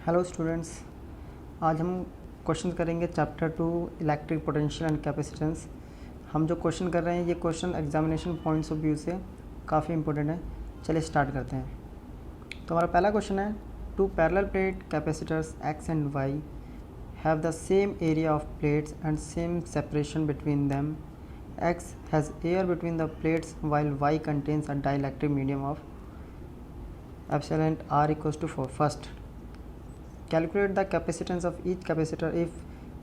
Hello students, आज हम question करेंगे chapter 2 electric potential and capacitance. हम जो क्वेश्चन कर रहे हैं ये question examination points of view से काफ़ी इंपॉर्टेंट है। चलिए स्टार्ट करते हैं। तो हमारा पहला क्वेश्चन है, two parallel plate capacitors X and Y have the same area of plates and same separation between them. X has air between the plates while Y contains a dielectric medium of epsilon r equals to 4. First, calculate the capacitance of each capacitor if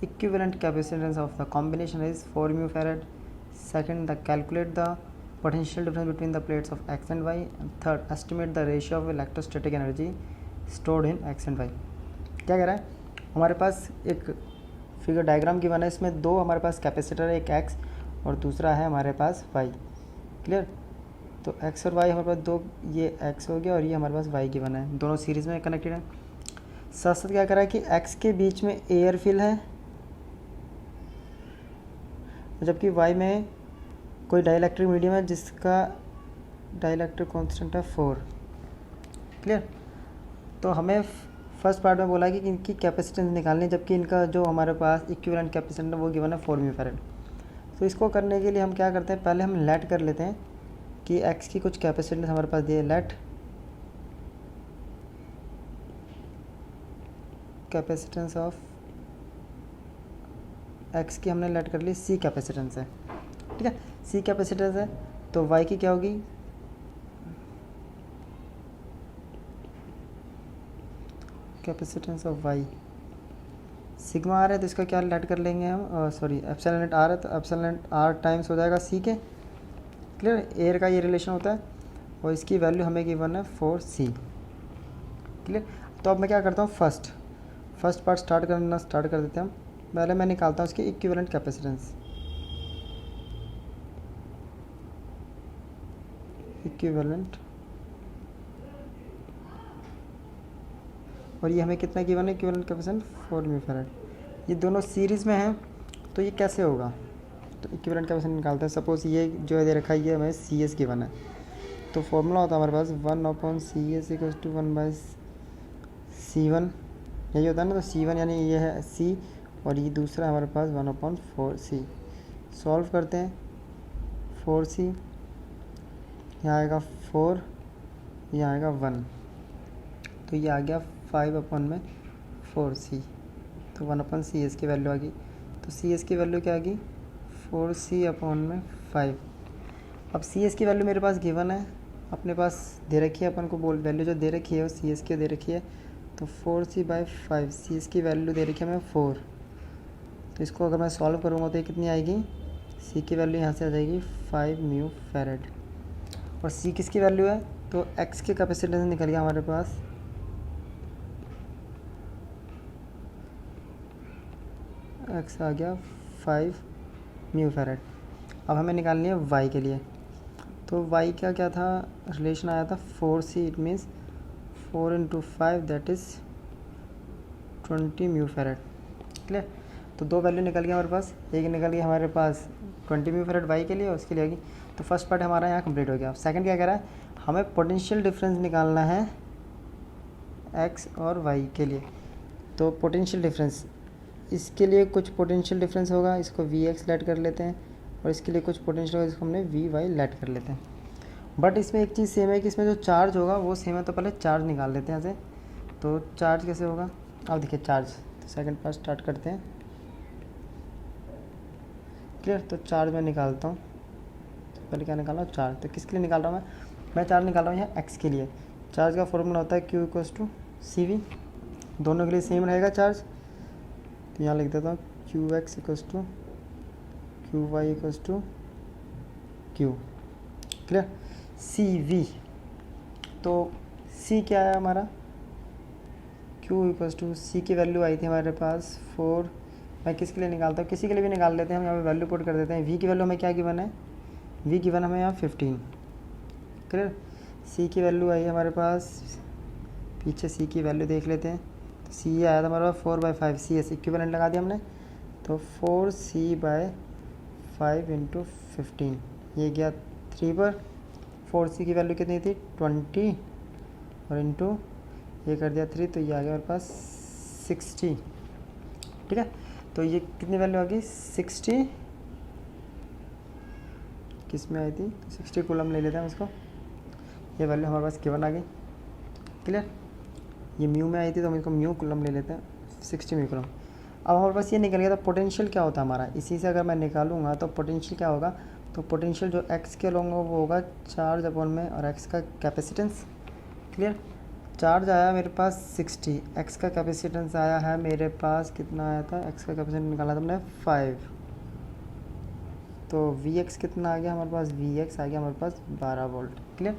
equivalent capacitance of the combination is 4 mu farad. Second, calculate the potential difference between the plates of x and y. And third, estimate the ratio of electrostatic energy stored in x and y. क्या कह रहा है, हमारे पास एक figure diagram given है, इसमें दो हमारे पास कैपेसिटर है, एक x और दूसरा है हमारे पास y। क्लियर? तो x और y हमारे पास दो, ये x हो गया और ये हमारे पास y की बना है, दोनों सीरीज़ में कनेक्टेड है। साथ साथ क्या करा है कि x के बीच में एयर फिल है, जबकि y में कोई डाइलेक्ट्रिक मीडियम है जिसका डाइलेक्ट्रिक कांस्टेंट है 4। क्लियर? तो हमें फर्स्ट पार्ट में बोला कि इनकी कैपेसिटेंस निकालनी है, जबकि इनका जो हमारे पास इक्विवेलेंट कैपेसिटेंस है वो गिवन है 4 म्यू फैरेड। तो इसको करने के लिए हम क्या करते हैं, पहले हम लेट कर लेते हैं कि x की कुछ कैपेसिटेंस हमारे पास दिए, लेट कैपेसिटेंस ऑफ x की हमने लेट कर ली c कैपेसिटेंस है। ठीक है, c कैपेसिटेंस है तो y की क्या होगी, capacitance of y sigma R है, तो इसका क्या लेट कर लेंगे हम, सॉरी एप्सिलॉन नेट आर है, तो एप्सिलॉन नेट आर टाइम्स हो जाएगा c के। क्लियर? एयर का ये रिलेशन होता है और इसकी वैल्यू हमें गिवन है 4c। क्लियर? तो अब मैं क्या करता हूँ, फर्स्ट पार्ट स्टार्ट कर देते हैं हम। पहले मैं निकालता हूँ इसकी इक्विवेलेंट कैपेसिटेंस। इक्विवेलेंट, और ये हमें कितना गिवन है, इक्विवेलेंट कैपेसिटेंस 4 म्यू फैरेड। ये दोनों सीरीज़ में हैं, तो ये कैसे होगा, तो इक्विवेलेंट कैपेसिटेंस निकालते हैं। सपोज ये जो दे रखा है ये हमें सी एस गिवन है, तो फॉर्मूला होता है हमारे पास 1/CS = 1/C1, यही होता है ना। तो C1 यानी ये है C और ये दूसरा हमारे पास 1/4C। सॉल्व करते हैं, 4C यहाँ आएगा 4, यहाँ आएगा 1, तो ये आ गया 5/4C। तो 1/CS की वैल्यू आ गई, तो CS की वैल्यू क्या आ गई, 4C/5। अब CS की वैल्यू मेरे पास गिवन है, अपने पास दे रखी है, अपन को बोल वैल्यू जो दे रखी है वो CS की दे रखी है, तो 4C/5। CS की वैल्यू दे रखी है हमें 4, तो इसको अगर मैं सॉल्व करूँगा तो ये कितनी आएगी, C की वैल्यू यहाँ से आ जाएगी 5 म्यू फैरेड। और C किसकी वैल्यू है, तो X के कैपेसिटेंस निकल गया हमारे पास, X आ गया 5 म्यू फैरेड। अब हमें निकालनी है Y के लिए, तो y का क्या था, रिलेशन आया था 4c, it means 4 × 5 that is 20 mu farad. Clear? तो दो वैल्यू निकल गया हमारे पास, एक निकल गया हमारे पास 20 म्यू फैरेड y के लिए, उसके लिए आएगी। तो फर्स्ट पार्ट हमारा यहाँ कंप्लीट हो गया। सेकंड क्या कह रहा है, हमें पोटेंशियल डिफरेंस निकालना है x और y के लिए। तो पोटेंशियल डिफरेंस, इसके लिए कुछ पोटेंशियल डिफरेंस होगा, इसको Vx लेट कर लेते हैं, और इसके लिए कुछ पोटेंशियल होगा, इसको हमने Vy लेट कर लेते हैं। बट इसमें एक चीज़ सेम है कि इसमें जो चार्ज होगा वो सेम है, तो पहले चार्ज निकाल लेते हैं यहाँ से। तो चार्ज कैसे होगा, अब देखिए चार्ज, तो सेकंड पार्ट स्टार्ट करते हैं। क्लियर? तो चार्ज मैं निकालता हूँ, तो पहले क्या निकाला, चार्ज। तो किसके लिए निकाल रहा हूँ मैं चार्ज निकाल रहा हूँ यहाँ x के लिए। चार्ज का फॉर्मूला होता है Q = CV, दोनों के लिए सेम रहेगा चार्ज। तो यहाँ लिख देता हूँ QX = QY = Q। Clear? CV, तो C क्या है हमारा, Q = C की वैल्यू आई थी हमारे पास 4। मैं किसके लिए निकालता हूँ, किसी के लिए भी निकाल लेते हैं हम, यहाँ पे वैल्यू पुट कर देते हैं। V की वैल्यू हमें क्या गिवन है, V गिवन हमें यहाँ 15। क्लियर? C की वैल्यू आई हमारे पास, पीछे C की वैल्यू देख लेते हैं। तो C आया था हमारा 4/5, CS इक्विवेलेंट लगा दिया हमने, तो 4C/5 × 15, ये गया 3 पर। 4C की वैल्यू कितनी थी, 20, और इंटू ये कर दिया 3, तो ये आ गया हमारे पास 60। ठीक है, तो ये कितनी वैल्यू आ गई 60, किस में आई थी 60 कूलम ले लेते हैं इसको। ये वैल्यू हमारे पास गिवन आ गई, क्लियर। ये म्यू में आई थी तो हम इसको म्यू कूलम ले लेते हैं, 60 म्यू कूलम। अब हमारे पास ये निकल गया, तो पोटेंशियल क्या होता है हमारा, इसी से अगर मैं निकालूंगा तो पोटेंशियल क्या होगा, तो पोटेंशियल जो एक्स के लॉन्ग वो होगा चार्ज अपॉन में और एक्स का कैपेसिटेंस, क्लियर। चार्ज आया मेरे पास 60, एक्स का कैपेसिटेंस आया है मेरे पास कितना आया था, एक्स का कैपेसिटेंस निकाला था हमने 5, तो वी एक्स कितना आ गया हमारे पास, वी एक्स आ गया हमारे पास 12 वोल्ट, क्लियर।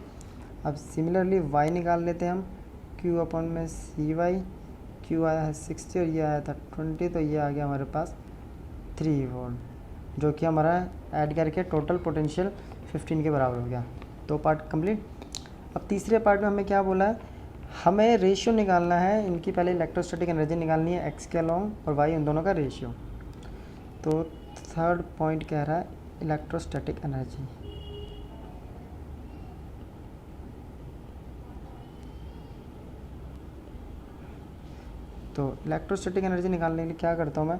अब सिमिलरली वाई निकाल लेते हैं हम, क्यू अपॉन में सी वाई, क्यू आया है 60 और ये आया था 20, तो ये आ गया हमारे पास 3 वोल्ट, जो कि हमारा ऐड करके टोटल पोटेंशियल 15 के बराबर हो गया। 2 पार्ट कंप्लीट। अब तीसरे पार्ट में हमें क्या बोला है, हमें रेशियो निकालना है इनकी, पहले इलेक्ट्रोस्टैटिक एनर्जी निकालनी है एक्स के अलॉन्ग और वाई उन दोनों का रेशियो। तो थर्ड पॉइंट कह रहा है इलेक्ट्रोस्टैटिक एनर्जी। तो इलेक्ट्रोस्टैटिक एनर्जी निकालने के लिए क्या करता हूँ मैं,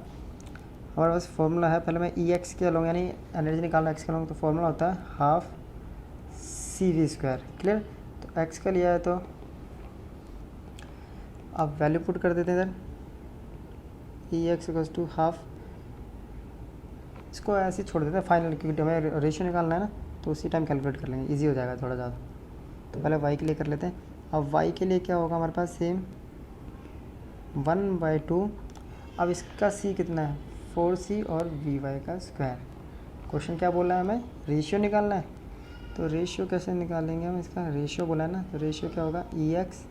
हमारे पास फॉर्मूला है, पहले मैं ई एक्स के अलॉन्ग यानी एनर्जी निकालना एक्स के अलॉन्ग, तो फॉर्मूला होता है half C V square, clear. तो एक्स का लिया है तो अब वैल्यू पुट कर देते हैं इधर, ई एक्स इक्वल्स टू हाफ, इसको ऐसे ही छोड़ देते हैं फाइनल, क्योंकि हमें रेशियो निकालना है ना, तो उसी टाइम कैलकुलेट कर लेंगे, इजी हो जाएगा थोड़ा ज़्यादा। तो पहले वाई के लिए कर लेते हैं। अब वाई के लिए क्या होगा हमारे पास, सेम 1/2, अब इसका सी कितना है 4c और वी वाई का स्क्वायर। क्वेश्चन क्या बोला है हमें, रेशियो निकालना है, तो रेशियो कैसे निकालेंगे हम, इसका रेशियो बोला है ना, तो रेशियो क्या होगा ई एक्स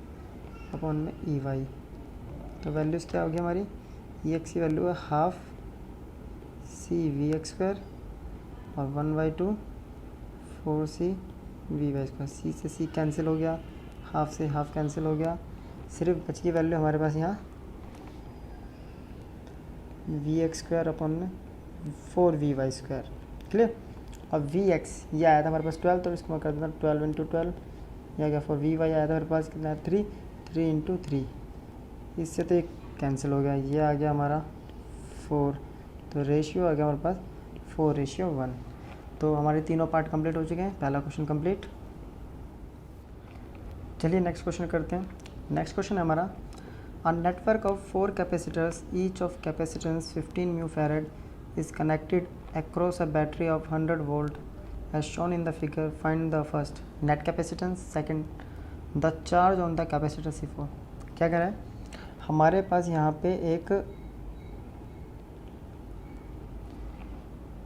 अपॉन में ई वाई। तो वैल्यूज़ क्या होगी हमारी, ई एक्स की वैल्यू है half C V X square और 1/2 4c वी वाई स्क्वायर। सी से सी कैंसिल हो गया, हाफ से हाफ कैंसिल हो गया, सिर्फ बच की वैल्यू हमारे पास यहाँ वी एक्स स्क्वायर अपॉन में 4vy स्क्वायर, क्लियर। अब वी एक्स ये आया था हमारे पास 12, तो इसको मैं कर देता हूँ 12 इंटू 12, ये आ गया 4vy आया था हमारे पास कितना है 3, 3 इंटू 3, इससे तो एक कैंसिल हो गया, ये आ गया हमारा 4, तो रेशियो आ गया हमारे पास 4:1। तो हमारे तीनों पार्ट कंप्लीट हो चुके हैं, पहला क्वेश्चन कंप्लीट। चलिए नेक्स्ट क्वेश्चन करते हैं। नेक्स्ट क्वेश्चन है हमारा, A network of 4 capacitors, each of capacitance 15 μF, is connected across a battery of 100 volt as shown in the figure. Find the first net capacitance, second the charge on the capacitor C4। क्या कह रहा है, हमारे पास यहाँ पे एक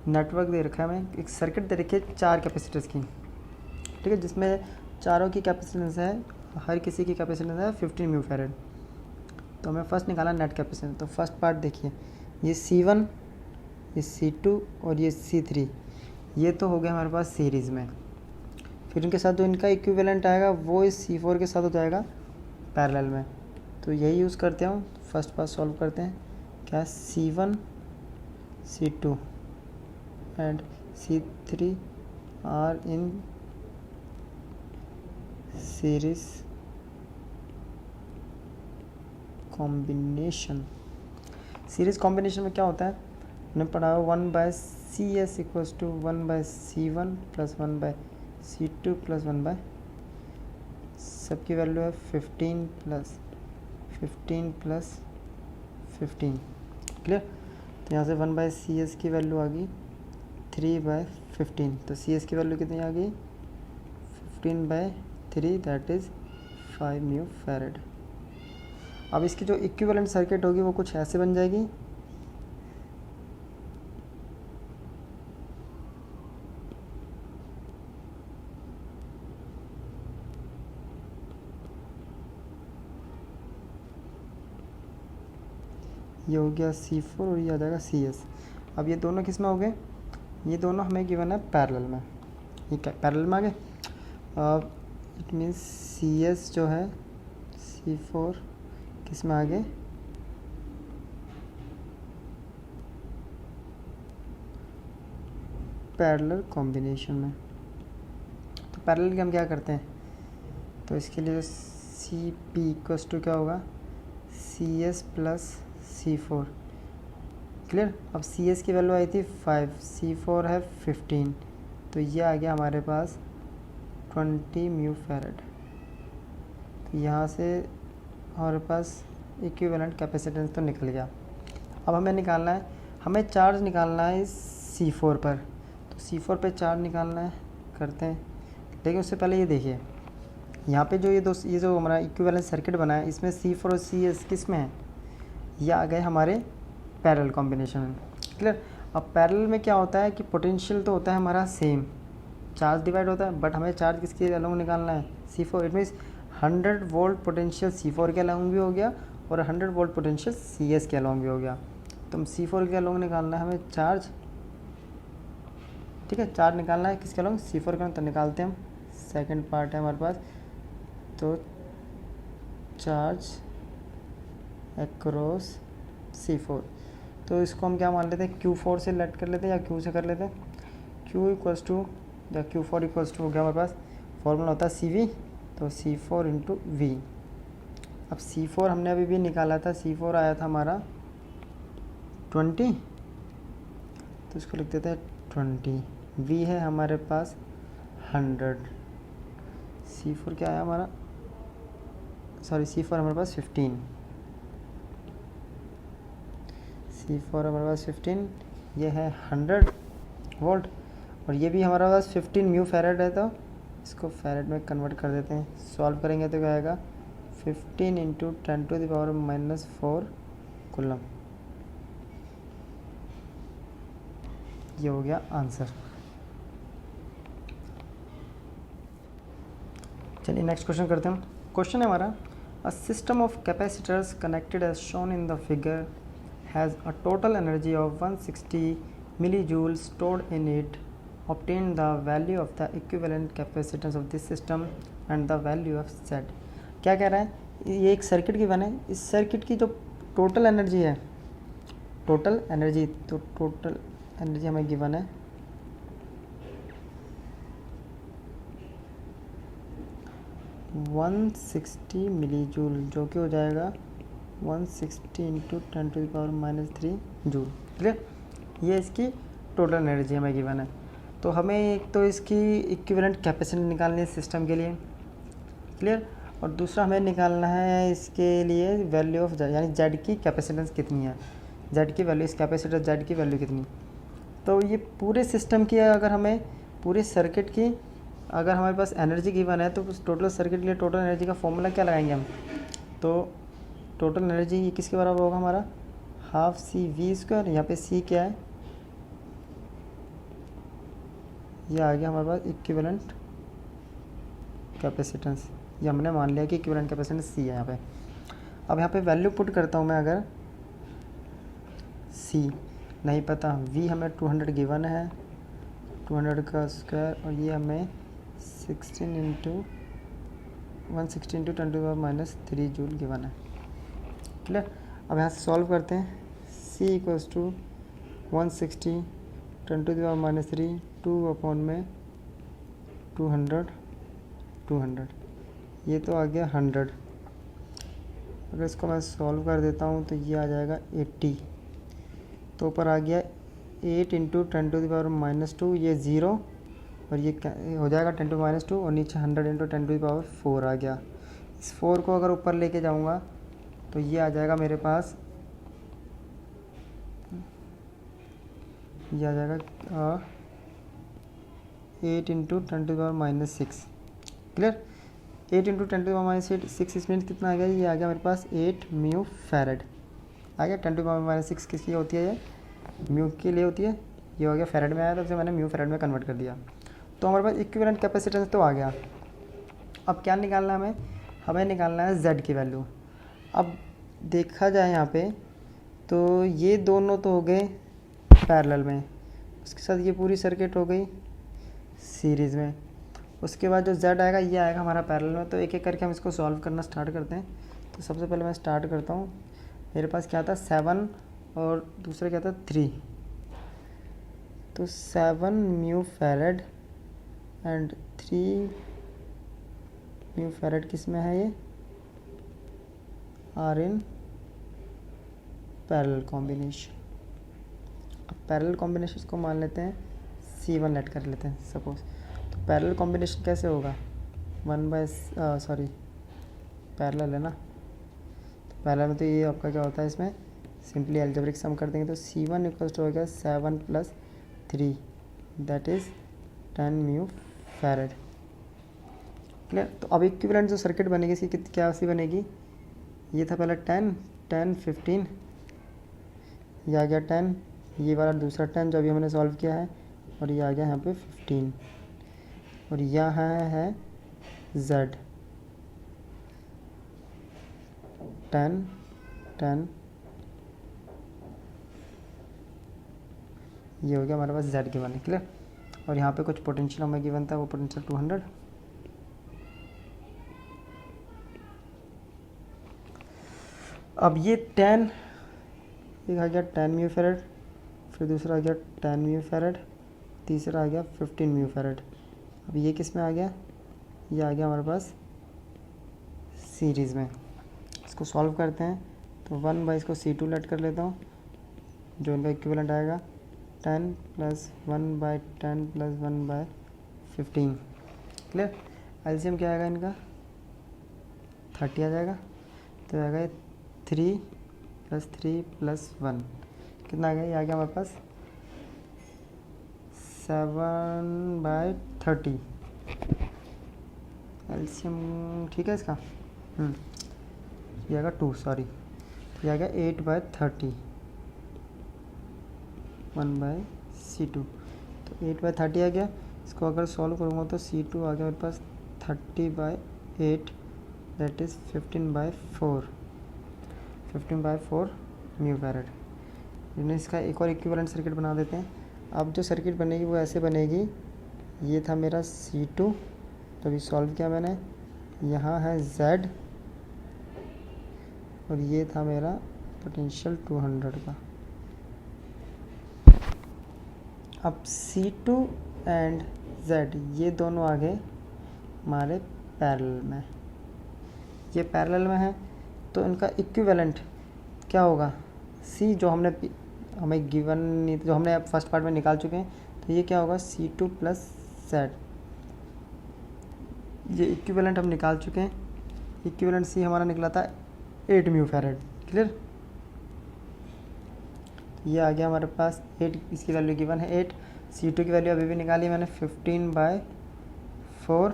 network दे रखा है, हमें एक सर्किट दे रखी है 4 कैपेसिटर्स की, ठीक है, जिसमें चारों की कैपेसिटेंस है, हर किसी की कैपेसिटेंस है 15 μF। तो हमें फर्स्ट निकाला नेट कैपेसिटेंस। तो फर्स्ट पार्ट देखिए, ये C1, ये C2 और ये C3, ये तो हो गया हमारे पास सीरीज़ में, फिर उनके साथ जो इनका इक्विवेलेंट आएगा वो इस C4 के साथ हो जाएगा पैरेलल में। तो यही यूज़ करते हैं, फर्स्ट पार्ट सॉल्व करते हैं, क्या C1 C2 and C3 are in series combination. Series combination में क्या होता है, हमने पढ़ा 1/CS equals to 1/C1 plus 1/C2 plus 1/, सबकी वैल्यू है 15 प्लस 15 प्लस 15, क्लियर। तो यहाँ से 1/CS की वैल्यू आ गई 3/15, तो CS की वैल्यू कितनी आ गई 15/3, दैट इज़ 5 μF। अब इसकी जो इक्विवेलेंट सर्किट होगी वो कुछ ऐसे बन जाएगी, ये हो गया C4 और ये आ जाएगा CS। अब ये दोनों किस में हो गए, ये दोनों हमें गिवन है पैरेलल में, ये क्या पैरेलल में आ गए। अब इट मीन्स CS जो है C4 किस में आ गए, पैरेलल कॉम्बिनेशन में। तो पैरेलल के हम क्या करते हैं, तो इसके लिए सी पी इक्वल्स टू क्या होगा, सी एस प्लस सी फोर। क्लियर। अब सी एस की वैल्यू आई थी 5, सी फोर है 15, तो ये आ गया हमारे पास 20 म्यू फैरेड। तो यहाँ से हमारे पास इक्विवेलेंट कैपेसिटेंस तो निकल गया। अब हमें निकालना है, हमें चार्ज निकालना है इस C4 पर। तो C4 पे चार्ज निकालना है, करते हैं। लेकिन उससे पहले ये देखिए, यहाँ पे जो ये जो हमारा इक्विवेलेंट सर्किट बना है, इसमें C4 और CS किस में है, ये आ गए हमारे पैरेलल कॉम्बिनेशन में। क्लियर। अब पैरेलल में क्या होता है कि पोटेंशियल तो होता है हमारा सेम, चार्ज डिवाइड होता है, बट हमें चार्ज किसके अलोंग निकालना है, C4। It means 100 volt potential C4 के अलोंग भी हो गया और 100 वोल्ट पोटेंशियल CS के अलोंग भी हो गया। तो हम C4 के अलोंग निकालना है हमें चार्ज, ठीक है, चार्ज निकालना है किसके अलोंग, C4 के अलोंग। तो निकालते हैं हम, सेकंड पार्ट है हमारे पास। तो चार्ज अक्रॉस C4, तो इसको हम क्या मान लेते हैं, Q4 से लेट कर लेते हैं या Q से कर लेते हैं। Q इक्वल्स टू या Q4 इक्वल्स टू हो गया हमारे पास, फॉर्मूला होता है CV, तो C4 इंटू V। अब C4 हमने अभी भी निकाला था, C4 आया था हमारा 20, तो इसको लिख देते हैं 20। V है हमारे पास 100, C4 क्या आया हमारा, सॉरी C4 हमारे पास 15, C4 हमारे पास 15, ये है 100 वोल्ट, और ये भी हमारे पास 15 म्यू फैरेड है। तो इसको फैरेड में कन्वर्ट कर देते हैं, सॉल्व करेंगे तो क्या आएगा, 15 इंटू 10⁻⁻⁴ कूलम। ये हो गया आंसर। चलिए नेक्स्ट क्वेश्चन करते हैं। क्वेश्चन है हमारा, a system of capacitors connected as shown in the figure has a total energy of 160 milli joule stored in it, obtain the value of the equivalent capacitance of this system and the value of Z। क्या कह रहा है, ये एक circuit given है, इस circuit की जो टोटल एनर्जी है, टोटल एनर्जी, तो टोटल एनर्जी हमें गिवन है 160 मिली जूल, जो कि हो जाएगा 160 इंटू 10⁻³ जूल। क्लियर। ये इसकी टोटल एनर्जी हमें गिवन है। तो हमें एक तो इसकी इक्विवेलेंट कैपेसिटेंस निकालनी है सिस्टम के लिए, क्लियर, और दूसरा हमें निकालना है इसके लिए वैल्यू ऑफ Z, यानी Z की कैपेसिटेंस कितनी है, Z की वैल्यू, इस कैपेसिटर Z की वैल्यू कितनी। तो ये पूरे सिस्टम की अगर हमें, पूरे सर्किट की अगर हमारे पास एनर्जी गिवन है, तो उस टोटल सर्किट के लिए टोटल एनर्जी का फॉर्मूला क्या लगाएंगे हम, तो टोटल एनर्जी किसके बराबर होगा हमारा, हाफ CV²। यहाँ पे C क्या है, ये आ गया हमारे पास इक्विवेलेंट कैपेसिटेंस, ये हमने मान लिया कि इक्विवेलेंट कैपेसिटेंस C है यहाँ पे। अब यहाँ पे वैल्यू पुट करता हूँ मैं, अगर C नहीं पता, V हमें 200 गिवन है, 200 का स्क्वायर, और ये हमें 16 इंटू 160 इंटू 10⁻³ जूल गिवन है। क्लियर। अब यहाँ से सॉल्व करते हैं, C इक्वल्स टू 160 10⁻³ 2/200, 200, ये तो आ गया 100। अगर इसको मैं सॉल्व कर देता हूँ तो ये आ जाएगा 80, तो ऊपर आ गया 8 इंटू 10⁻², ये 0, और ये हो जाएगा 10⁻², और नीचे 100 इंटू 10⁴ आ गया। इस 4 को अगर ऊपर लेके जाऊँगा तो ये आ जाएगा मेरे पास, ये आ जाएगा 8 इंटू 10⁻⁶। क्लियर। 8 इंटू 10⁻⁶, इस मीन्स कितना आ गया, ये आ गया मेरे पास 8 म्यू फैरेड आ गया। 10⁻⁶ किसकी होती है, ये म्यू के लिए होती है, ये हो गया फैरेड में आया, तो मैंने म्यू फैरेड में कन्वर्ट कर दिया। तो हमारे पास इक्विवेलेंट कैपेसिटेंस तो आ गया। अब क्या निकालना है हमें निकालना है Z की वैल्यू। अब देखा जाए यहाँ पे, तो ये दोनों तो हो गए पैरेलल में, उसके साथ ये पूरी सर्किट हो गई सीरीज़ में। उसके बाद जो Z आएगा, ये आएगा हमारा पैरेलल में। तो एक एक करके हम इसको सॉल्व करना स्टार्ट करते हैं। तो सबसे पहले मैं स्टार्ट करता हूँ, मेरे पास क्या था 7 और दूसरा क्या था 3, तो 7 mu farad and 3 mu farad किस में है, ये आर इन पैरेलल कॉम्बिनेशन। अब पैरेलल कॉम्बिनेशन को मान लेते हैं C1 लेट कर लेते हैं सपोज। तो पैरेलल कॉम्बिनेशन कैसे होगा, पैरेलल है ना, तो पैरेलल में तो ये आपका क्या होता है, इसमें सिंपली एल्जेब्रिक सम कर देंगे तो C1 इक्वल्स टू हो गया 7 + 3 that is 10 mu farad. Clear. तो अब इक्विवेलेंट जो सर्किट बनेगी इसकी क्या सी बनेगी, ये था पहले 10 10 15, ये आ गया 10, ये वाला दूसरा 10 जो अभी हमने सॉल्व किया है, और ये आ गया यहाँ पे 15, और यहाँ है Z 10 10, ये हो गया हमारे पास Z गिवन है। क्लियर। और यहाँ पे कुछ पोटेंशियल हमें गिवन था, वो पोटेंशियल 200। अब ये 10 एक आ गया 10 म्यू फैरेड, फिर दूसरा आ गया 10 म्यू फैरेड, तीसरा आ गया 15 म्यू फैरेड। अब ये किस में आ गया, ये आ गया हमारे पास सीरीज़ में। इसको सॉल्व करते हैं तो 1 बाई इसको C2 लेट कर लेता हूँ, जो इनका इक्विवेलेंट आएगा 10 + 1 बाई 10 + 1 बाई 15। क्लियर। एलसीएम क्या आएगा इनका 30 आ जाएगा, तो आएगा 3 + 3 + 1 कितना आ गया, ये आ गया हमारे पास 7/30 एलसीएम। ठीक है इसका, ये आएगा 2, सॉरी, ये आ गया 8/30 1/C2, तो 8/30 आ गया। इसको अगर सॉल्व करूँगा तो C2 आ गया मेरे पास 30/8 दैट इज़ 15/4 म्यू फैरेड। इसका एक और इक्विवेलेंट सर्किट बना देते हैं। अब जो सर्किट बनेगी वो ऐसे बनेगी, ये था मेरा C2 तो अभी सॉल्व किया मैंने, यहाँ है Z, और ये था मेरा पोटेंशियल 200 का। अब C2 एंड Z ये दोनों आ गए हमारे पैरेलल में, ये पैरेलल में है, तो इनका इक्विवेलेंट क्या होगा, C जो हमें गिवन नहीं, जो हमने अब फर्स्ट पार्ट में निकाल चुके हैं, तो ये क्या होगा C2 + Z, ये इक्विवेलेंट हम निकाल चुके हैं। इक्विवेलेंट C हमारा निकला था 8 म्यू फैरेड। क्लियर। ये आ गया हमारे पास 8, इसकी वैल्यू गिवन है 8। C2 की वैल्यू अभी भी निकाली मैंने 15/4,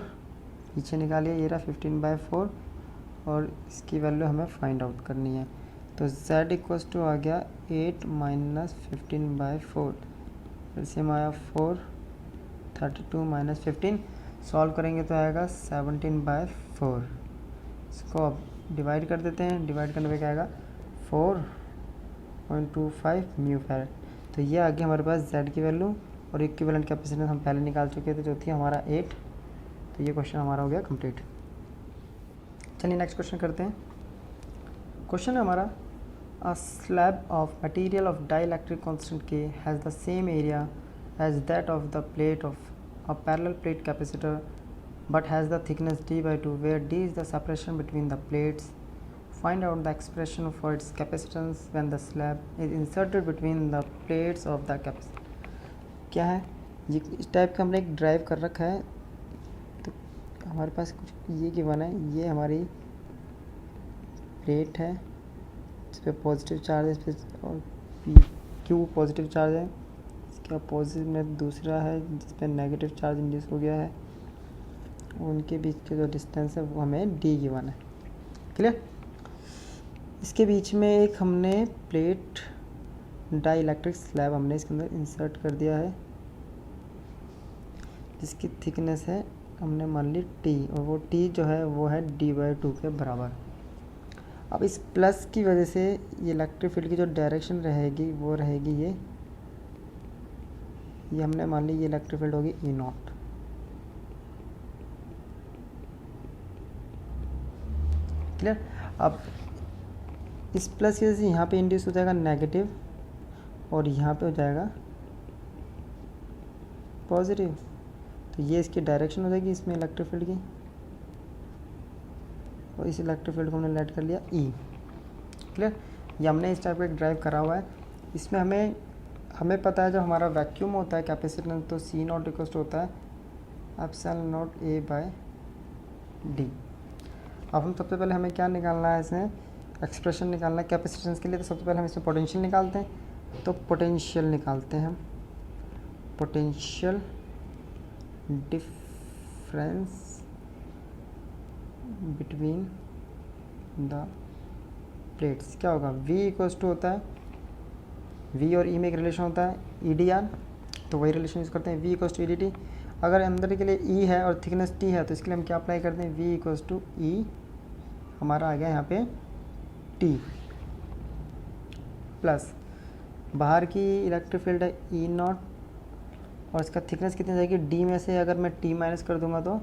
पीछे निकाली है, ये रहा 15/4, और इसकी वैल्यू हमें फाइंड आउट करनी है। तो Z इक्वल्स टू आ गया 8 - 15/4, फिर से आया 4, 32 - 15, सॉल्व करेंगे तो आएगा 17/4। इसको अब डिवाइड कर देते हैं, डिवाइड करने पे क्या आएगा 4.25 म्यू फैरेड। तो ये आ गया हमारे पास Z की वैल्यू, और इक्विवेलेंट कैपेसिटेंस हम पहले निकाल चुके थे जो थी हमारा 8। तो ये क्वेश्चन हमारा हो गया कंप्लीट। चलिए नेक्स्ट क्वेश्चन करते हैं। क्वेश्चन है हमारा, a slab of material of dielectric constant K has the same area as that of the plate of a parallel plate capacitor but has the thickness D/2 where D is the separation between the plates. Find out the expression for its capacitance when the slab is inserted between the plates of the capacitor. क्या है ये, इस type का हमने एक drive कर रखा है, तो हमारे पास कुछ ये गिवन है, ये हमारी प्लेट है इस पर पॉजिटिव चार्ज है, इस पर और Q पॉजिटिव चार्ज है, इसके अपोजिट में दूसरा है जिस पर नेगेटिव चार्ज इंड्यूस हो गया है, उनके बीच के जो डिस्टेंस है वो हमें D गिवन है। क्लियर। इसके बीच में एक हमने प्लेट डाइइलेक्ट्रिक स्लैब हमने इसके अंदर इंसर्ट कर दिया है, जिसकी थिकनेस है हमने मान ली T, और वो T जो है वो है D/2 के बराबर। अब इस प्लस की वजह से ये इलेक्ट्रिक फील्ड की जो डायरेक्शन रहेगी वो रहेगी ये हमने मान ली ये इलेक्ट्रिक फील्ड होगी E0। क्लियर। अब इस प्लस की वजह से यहाँ पे इंड्यूस हो जाएगा नेगेटिव, और यहाँ पे हो जाएगा पॉजिटिव, तो ये इसकी डायरेक्शन हो जाएगी इसमें इलेक्ट्रिक फील्ड की, और इस इलेक्ट्रिक फील्ड को हमने लेट कर लिया E। क्लियर। ये हमने इस टाइप का ड्राइव करा हुआ है। इसमें हमें पता है जब हमारा वैक्यूम होता है कैपेसिटेंस तो सी नॉट इक्वल टू होता है epsilon naught A by D. अब हम सबसे पहले हमें क्या निकालना है, इसमें एक्सप्रेशन निकालना है कैपेसिटेंस के लिए। तो सबसे पहले हम इसमें पोटेंशियल निकालते हैं। तो पोटेंशियल निकालते हैं हम, potential difference between the plates क्या होगा, V इक्वल्स टू होता है, V और E में एक रिलेशन होता है EDR, तो वही रिलेशन यूज़ करते हैं V इक्वल्स टू EDT। अगर अंदर के लिए E है और थिकनेस T है तो इसके लिए हम क्या अप्लाई करते हैं, V इक्वल्स टू E हमारा आ गया यहाँ पे T प्लस बाहर की इलेक्ट्रिक फील्ड है E नॉट और इसका थिकनेस कितनी जाएगी, D में से अगर मैं T माइनस कर दूंगा तो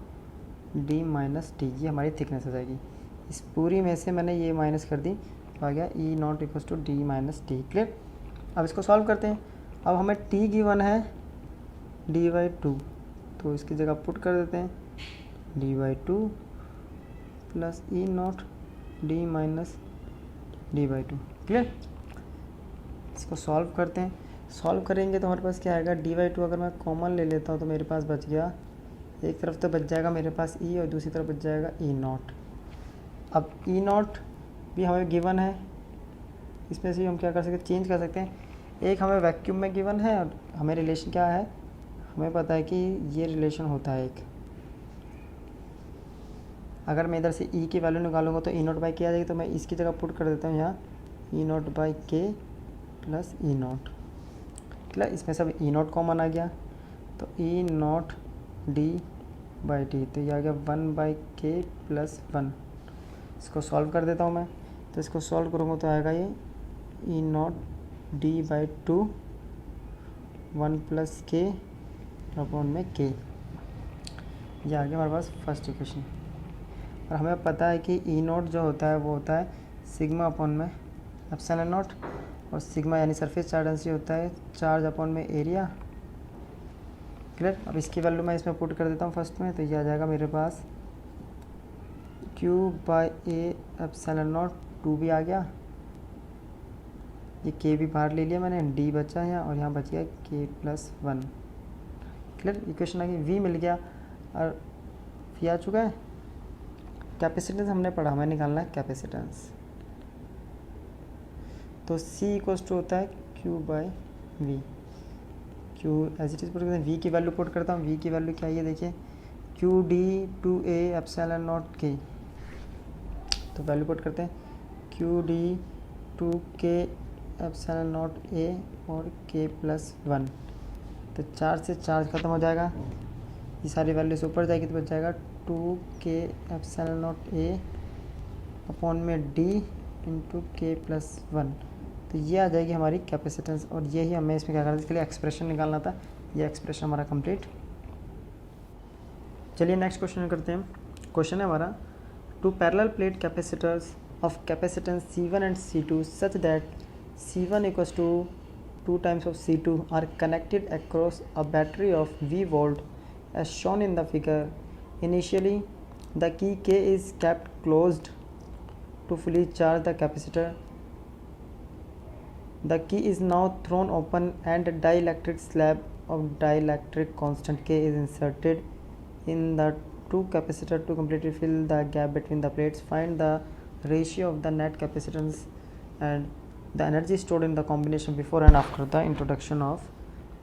D माइनस T, ये हमारी थिकनेस हो जाएगी। इस पूरी में से मैंने ये माइनस कर दी तो आ गया E naught equals to D minus T। Clear. अब इसको सॉल्व करते हैं। अब हमें T गिवन है D/2, तो इसकी जगह पुट कर देते हैं D/2 plus E not D minus D/2। Clear. इसको सॉल्व करते हैं। सॉल्व करेंगे तो हमारे पास क्या आएगा, D/2 अगर मैं कॉमन ले लेता हूँ तो मेरे पास बच गया, एक तरफ तो बच जाएगा मेरे पास E और दूसरी तरफ बच जाएगा E नॉट। अब E नॉट भी हमें गिवन है, इसमें से हम क्या कर सकते हैं, चेंज कर सकते हैं। एक हमें वैक्यूम में गिवन है और हमें रिलेशन क्या है, हमें पता है कि ये रिलेशन होता है एक। अगर मैं इधर से E की वैल्यू निकालूंगा तो E नॉट बाई के आ जाएगी, तो मैं इसकी जगह पुट कर देता हूँ यहाँ E नॉट बाई के प्लस E नॉट। क्लियर। इसमें सब E नॉट कॉमन आ गया तो E नॉट D/T, तो ये आ गया 1/k प्लस 1। इसको सॉल्व कर देता हूँ मैं, तो इसको सॉल्व करूँगा तो आएगा ये E not D/2 1 plus k upon में k। ये आ गया हमारे पास फर्स्ट इक्वेशन। और हमें पता है कि E नॉट जो होता है वो होता है सिग्मा अपॉन में एप्सिलॉन नॉट, और सिग्मा यानी सरफेस चार्ज डेंसिटी होता है चार्ज अपॉन में एरिया। क्लियर। अब इसकी वैल्यू मैं इसमें पुट कर देता हूँ फर्स्ट में, तो ये आ जाएगा मेरे पास Q/A एप्सिलॉन नॉट 2 भी आ गया, ये k भी बाहर ले लिया मैंने, D बचा है यहाँ और यहाँ बच गया k प्लस 1। क्लियर। इक्वेशन आ गई, V मिल गया और V आ चुका है। कैपेसिटेंस हमने पढ़ा, हमें निकालना है कैपेसिटेंस। तो C इक्वल्स टू होता है Q/V। Q as it is put करते हैं, V की वैल्यू पुट करता हूँ। V की वैल्यू क्या है देखिए, QD/2A एप्सिलॉन नॉट k, तो वैल्यू पुट करते हैं QD/2k एप्सिलॉन नॉट A और k प्लस 1। तो 4 से चार्ज खत्म हो जाएगा, ये सारी वैल्यू से ऊपर जाएगी तो बच जाएगा 2k epsilon not A upon में D इंटू k प्लस 1। तो ये आ जाएगी हमारी कैपेसिटेंस, और यही हमें इसमें क्या करना था, इसके लिए एक्सप्रेशन निकालना था। ये एक्सप्रेशन हमारा कंप्लीट। चलिए नेक्स्ट क्वेश्चन करते हैं। क्वेश्चन है हमारा, two parallel plate capacitors of capacitance C1 and C2 such that C1 equals to 2 times of C2 are connected across a battery of V volt as shown in the figure. Initially, the key K is kept closed to fully charge the capacitor. The key is now thrown open and a dielectric slab of dielectric constant K is inserted in the two capacitor to completely fill the gap between the plates. Find the ratio of the net capacitance and the energy stored in the combination before and after the introduction of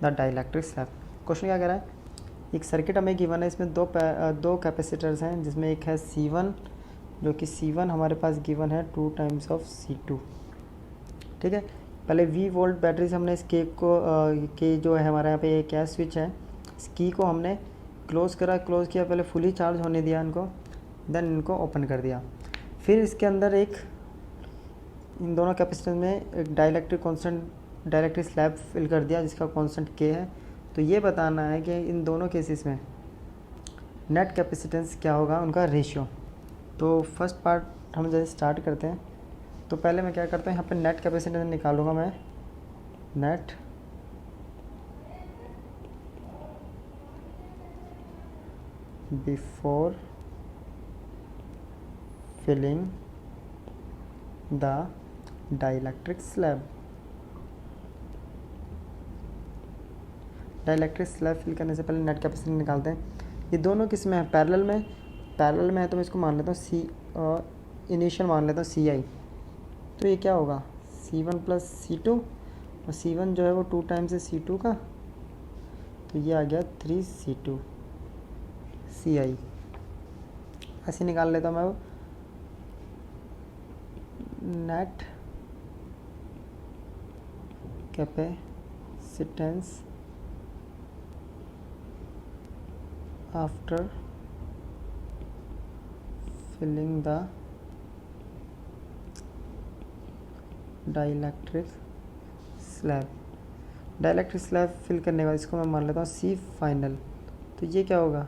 the dielectric slab. Question क्या कह रहा है, एक circuit हमें given है, इसमें दो capacitors हैं, जिसमें एक है C1 जो कि C1 हमारे पास गिवन है 2 times of C2। ठीक है। पहले V वोल्ट बैटरी से हमने इस के को के जो है हमारा यहाँ पे ये क्या स्विच है, इस की को हमने क्लोज़ किया, पहले फुली चार्ज होने दिया इनको, देन इनको ओपन कर दिया। फिर इसके अंदर इन दोनों कैपेसिटर में एक डाइलेक्ट्रिक स्लैब फिल कर दिया जिसका कांस्टेंट K है। तो ये बताना है कि इन दोनों केसेस में नेट कैपेसिटेंस क्या होगा, उनका रेशियो। तो फर्स्ट पार्ट हम जैसे स्टार्ट करते हैं, तो पहले मैं क्या करता हूँ, यहाँ पे नेट कैपेसिटेंस निकालूंगा मैं, net before filling the dielectric slab. Dielectric slab fill करने से पहले नेट कैपेसिटी निकालते हैं। ये दोनों किस में है, पैरेलल में। पैरेलल में है तो मैं इसको मान लेता हूँ सी, इनिशियल मान लेता हूँ सी आई। तो ये क्या होगा, C1 प्लस C2, और C1 जो है वो 2 टाइम्स है C2 का, तो ये आ गया 3C2 CI। ऐसे निकाल लेता हूँ मैं net capacitance after filling the dielectric slab. Dielectric slab fill करने के बाद इसको मैं मान लेता हूँ C फाइनल। तो ये क्या होगा,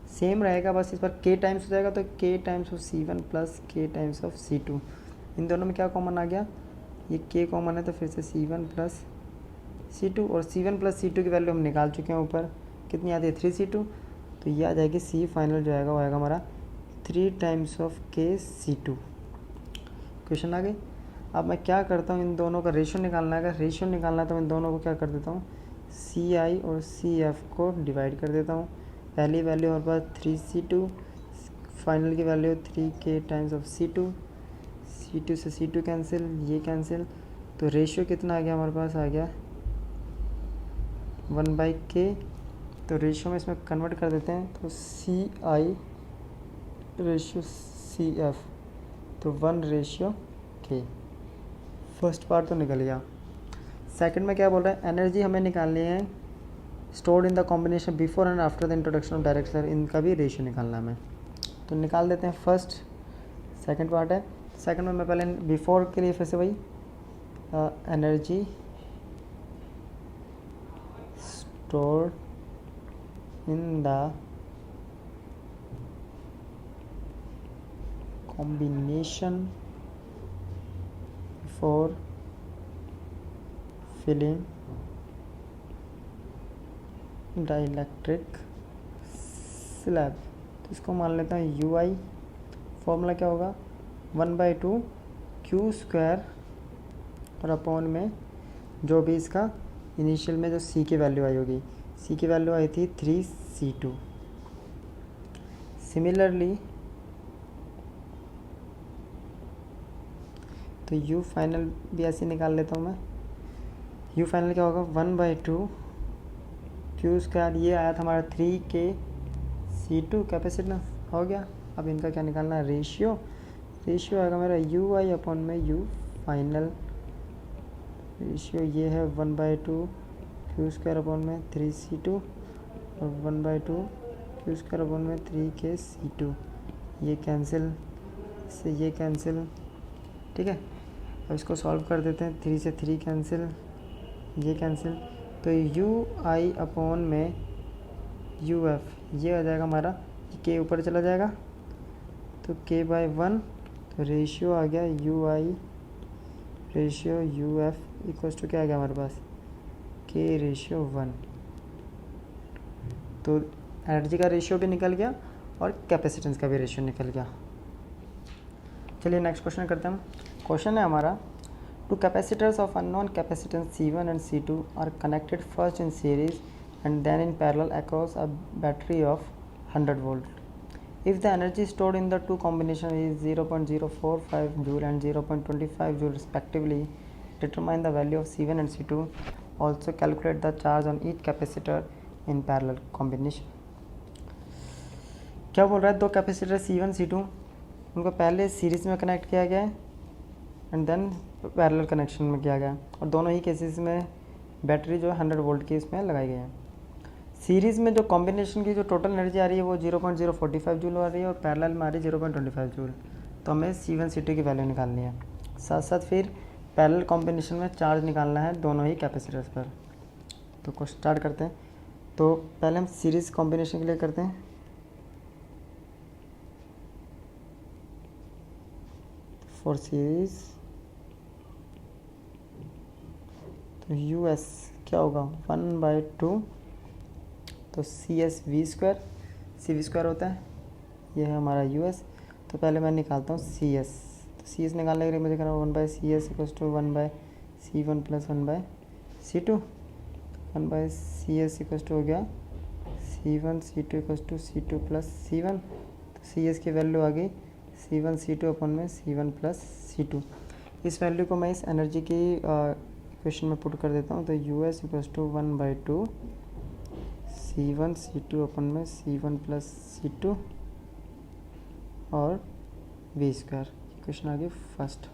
सेम रहेगा, बस इस पर K टाइम्स हो जाएगा, तो K times of C1 plus K times of C2। इन दोनों में क्या कॉमन आ गया, ये K कॉमन है, तो फिर से C1 प्लस C2, और C1 प्लस C2 की वैल्यू हम निकाल चुके हैं ऊपर, कितनी आती है 3C2, तो ये आ जाएगी C फाइनल जो आएगा वो आएगा हमारा 3 times of K C2। Question आ गई। अब मैं क्या करता हूँ, इन दोनों का रेशियो निकालना है। अगर रेशियो निकालना है तो मैं दोनों को क्या कर देता हूँ, CI और CF को डिवाइड कर देता हूँ। पहली वैल्यू हमारे पास 3C2, फाइनल की value 3K times of C2, C2 से C2 कैंसिल, ये कैंसिल, तो रेशियो कितना आ गया हमारे पास, आ गया 1/K। तो रेशियो में इसमें कन्वर्ट कर देते हैं, तो CI रेशियो CF, तो 1/K। फर्स्ट पार्ट तो निकल गया। सेकंड में क्या बोल रहा है, एनर्जी हमें निकालनी है stored in the combination before and after the introduction of direct slab, इनका भी रेशियो निकालना है हमें, तो निकाल देते हैं। फर्स्ट सेकंड पार्ट है। सेकंड में मैं पहले बिफोर के लिए फिर से वही energy stored in the combination for filling dielectric slab। तो इसको मान लेता हूँ UI। फॉर्मूला क्या होगा, 1/2 Q स्क्वायर और अपॉन में जो भी इसका इनिशियल में जो C की वैल्यू आई होगी, C की वैल्यू आई थी 3C2। सिमिलरली तो U फाइनल भी ऐसे निकाल लेता हूँ मैं। U फाइनल क्या होगा, 1/2 Q स्क्वायर, ये आया था हमारा 3K C2 कैपेसिटेंस हो गया। अब इनका क्या निकालना है, रेशियो। रेशियो आएगा मेरा UI अपॉन में U फाइनल। रेशियो ये है 1/2 Q स्क्वायर अपॉन में 3C2 और 1/2 Q स्क्वायर अपॉन में 3K C2। ये कैंसिल से ये कैंसिल, ठीक है। अब इसको सॉल्व कर देते हैं, 3 से 3 कैंसिल, ये कैंसिल, तो UI अपॉन में UF ये आ जाएगा हमारा, K ऊपर चला जाएगा तो K/1, तो रेशियो आ गया UI ratio UF equals to क्या आ गया हमारे पास, K/1। तो एनर्जी का रेशियो भी निकल गया और कैपेसिटेंस का भी रेशियो निकल गया। चलिए नेक्स्ट क्वेश्चन करते हैं हम। क्वेश्चन है हमारा, two capacitors of unknown capacitance C1 and C2 are connected first in series and then in parallel across a battery of 100 volt. If the energy stored in the two combination is 0.045 joule and 0.25 joule respectively, determine the value of C1 and C2, also calculate the charge on each capacitor in parallel combination. क्या बोल रहा है, दो capacitor C1 C2 उनको पहले series में connect किया गया है एंड देन पैरेलल कनेक्शन में किया गया, और दोनों ही केसेस में बैटरी जो है 100 वोल्ट की इसमें लगाई गई है। सीरीज़ में जो कॉम्बिनेशन की जो टोटल एनर्जी आ रही है वो 0.045 जूल आ रही है और पैरेलल में आ रही है 0.25 जूल। तो हमें C1 C2 की वैल्यू निकालनी है। साथ साथ फिर पैरेलल कॉम्बिनेशन में चार्ज निकालना है दोनों ही कैपेसिटर्स पर। तो क्वेश्चन स्टार्ट करते हैं। तो पहले हम सीरीज़ कॉम्बिनेशन के लिए करते हैं। फॉर सीरीज तो US क्या होगा, 1/2 तो CS V square, CV square होता है, ये है हमारा US। तो पहले मैं निकालता हूँ CS, तो सी एस निकालने के लिए मुझे करना 1/CS equals to 1/C1 plus 1/C2। 1/CS equals to हो गया C1 C2 equals to C2 plus C1। तो सी एस की वैल्यू आ गई C1 C2 अपन में C1 प्लस C2। इस वैल्यू को मैं इस एनर्जी की इक्वेशन में पुट कर देता हूँ। तो US equals to 1/2 C1 C2 अपन में C1 प्लस C2 और V स्क्वायर। क्वेश्चन आ गई फर्स्ट।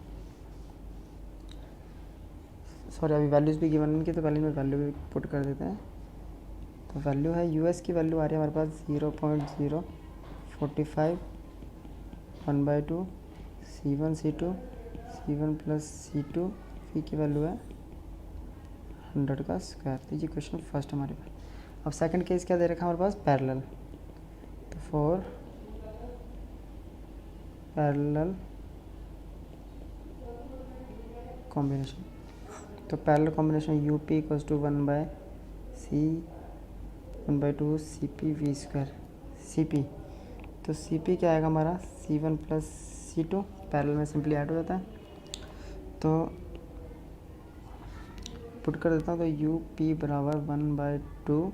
सॉरी, अभी वैल्यूज़ भी गिवन नहीं की तो पहले में वैल्यू भी पुट कर देते हैं। तो वैल्यू है US की वैल्यू आ रही है हमारे पास 0.045 1/2 C1 C2 C1 plus C2 V की वैल्यू है 100 का स्क्वायर। तो ये क्वेश्चन फर्स्ट हमारे पास। अब सेकंड केस क्या दे रखा है हमारे पास, पैरेलल। तो फॉर पैरेलल कॉम्बिनेशन, तो parallel combination UP equals to 1/2 CP V square CP। तो CP क्या आएगा हमारा C1 प्लस C2, पैरेलल में सिंपली ऐड हो जाता है। तो पुट कर देता हूँ। तो UP बराबर 1/2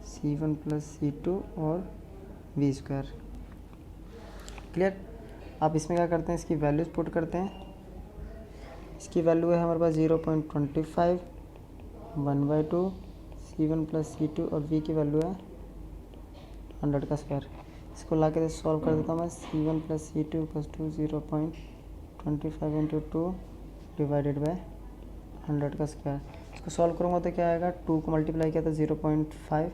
C1 प्लस C2 और V स्क्वायर। क्लियर। आप इसमें क्या करते हैं, इसकी वैल्यूज पुट करते हैं। इसकी वैल्यू है हमारे पास 0.25 1/2 C1 प्लस C2 और V की वैल्यू है 100 का स्क्वायर। इसको ला के सॉल्व कर देता हूँ मैं। C1 plus C2 equals to 0.25 into 2 divided by 100 का स्क्वायर। इसको सॉल्व करूँगा तो क्या आएगा, 2 को मल्टीप्लाई किया तो 0.5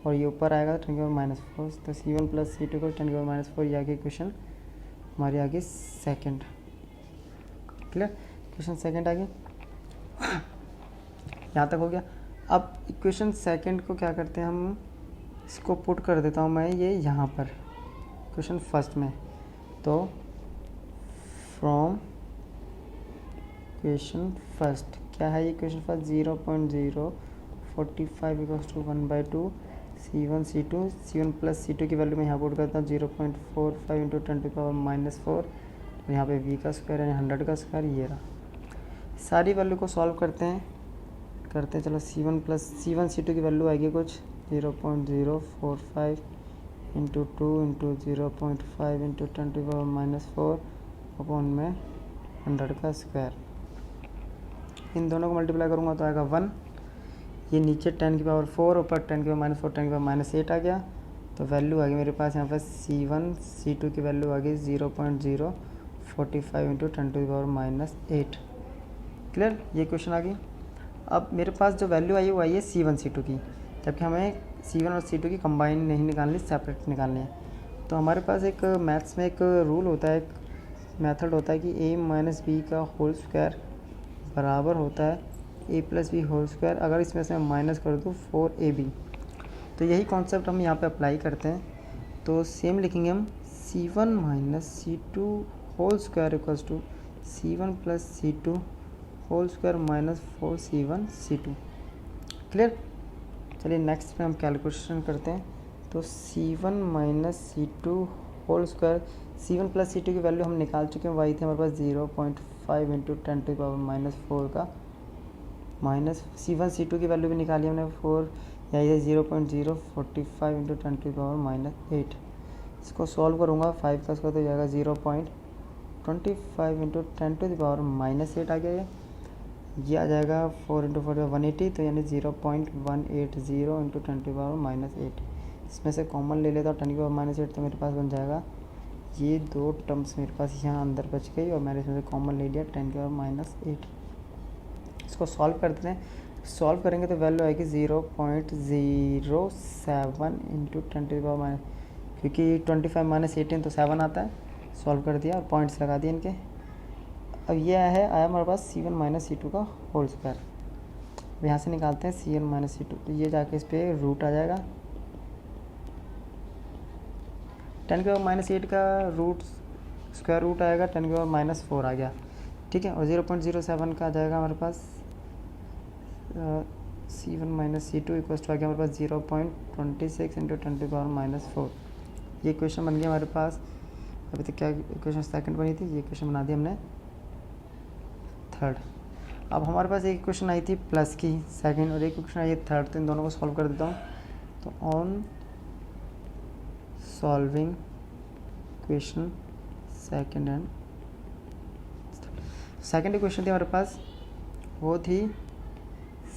और ये ऊपर आएगा 10⁻⁻4। तो C1 प्लस C2 को 10⁻⁻4 ये आगे क्वेश्चन हमारी आगे सेकंड। क्लियर, क्वेश्चन सेकंड आ गया। यहाँ तक हो गया। अब इक्वेशन सेकंड को क्या करते हैं हम, इसको पुट कर देता हूँ मैं ये यहाँ पर क्वेश्चन फर्स्ट में। तो फ्रॉम क्वेश्चन फर्स्ट क्या है ये, question first 0.045 equals to 1/2 C1 C2 C1 plus C2 की वैल्यू मैं यहाँ पुट करता हूँ 0.45 इंटू 10⁻⁻4 और यहाँ पे V का स्क्वायर है 100 का स्क्वायर। ये रहा, सारी वैल्यू को सॉल्व करते हैं चलो। C1 C2 की वैल्यू आएगी कुछ 0.045 इंटू 2 इंटू 0.5 इंटू 10⁻⁻4 अपॉन में 100 का स्क्वायर। इन दोनों को मल्टीप्लाई करूँगा तो आएगा 1। ये नीचे 10⁻4 ऊपर 10⁻4 10⁻8 आ गया। तो वैल्यू आ गई मेरे पास यहाँ पर C1 C2 की वैल्यू आ गई 0.045 इंटू 10⁻8। क्लियर, ये क्वेश्चन आ गई। अब मेरे पास जो वैल्यू आई है वो आई है C1 C2 की, जबकि हमें C1 और C2 की कंबाइन नहीं निकालनी, सेपरेट निकालनी है। तो हमारे पास एक मैथ्स में एक रूल होता है, एक मेथड होता है कि a माइनस बी का होल स्क्वायर बराबर होता है a plus B whole square. अगर इसमें से मैं माइनस कर दूँ 4ab। तो यही कॉन्सेप्ट हम यहाँ पे अप्लाई करते हैं। तो सेम लिखेंगे हम C1 minus C2 whole square equals to C1 plus C2 whole square minus 4C1 C2। Clear. चलिए नेक्स्ट पे हम कैलकुलेशन करते हैं। तो C1 minus C2 whole square, C1 plus C2 की वैल्यू हम निकाल चुके हैं, वही थे हमारे पास 0.5 इंटू 10⁻⁻4 का माइनस C1 C2 की वैल्यू भी निकाली हमने 4, यही है 0.045 इंटू 10⁻⁻8। इसको सॉल्व करूँगा 5 का स्क्वायर तो जाएगा 0.25 इंटू 10⁻⁻8 आ गया। ये आ जाएगा 4 इंटू 4 180, तो यानी 0.180 इंटू 10⁻⁻8। इसमें से कॉमन ले लेता हूँ 10⁻⁻8, तो मेरे पास बन जाएगा ये दो टर्म्स मेरे पास यहाँ अंदर बच गई और मैंने इसमें से कॉमन ले लिया 10⁻⁻8। इसको सॉल्व करते हैं। सॉल्व करेंगे तो वैल्यू आएगी 0.07 इंटू 10⁻, क्योंकि 25 - 18 तो 7 आता है। सॉल्व कर दिया और पॉइंट्स लगा दिए इनके। अब ये आया हमारे पास C1 माइनस C2 का होल स्क्वायर। अब यहाँ से निकालते हैं C1 माइनस C2, तो ये जाके इस पर रूट आ जाएगा। 10⁻⁻8 का रूट स्क्वायर रूट आएगा 10⁻⁻4 आ गया, ठीक है। और 0.07 का आ जाएगा हमारे पास C1 minus C2 equals to आ गया हमारे पास 0.26 इंटू 10⁻⁻4। ये क्वेश्चन बन गया हमारे पास। अभी तक क्या इक्वेशन सेकंड बनी थी, ये इक्वेशन बना दी हमने थर्ड। अब हमारे पास एक इक्वेशन आई थी प्लस की सेकंड और एक इक्वेशन आई है थर्ड, तो इन दोनों को सॉल्व कर देता हूँ। तो on solving equation second and second equation थी हमारे पास, वो थी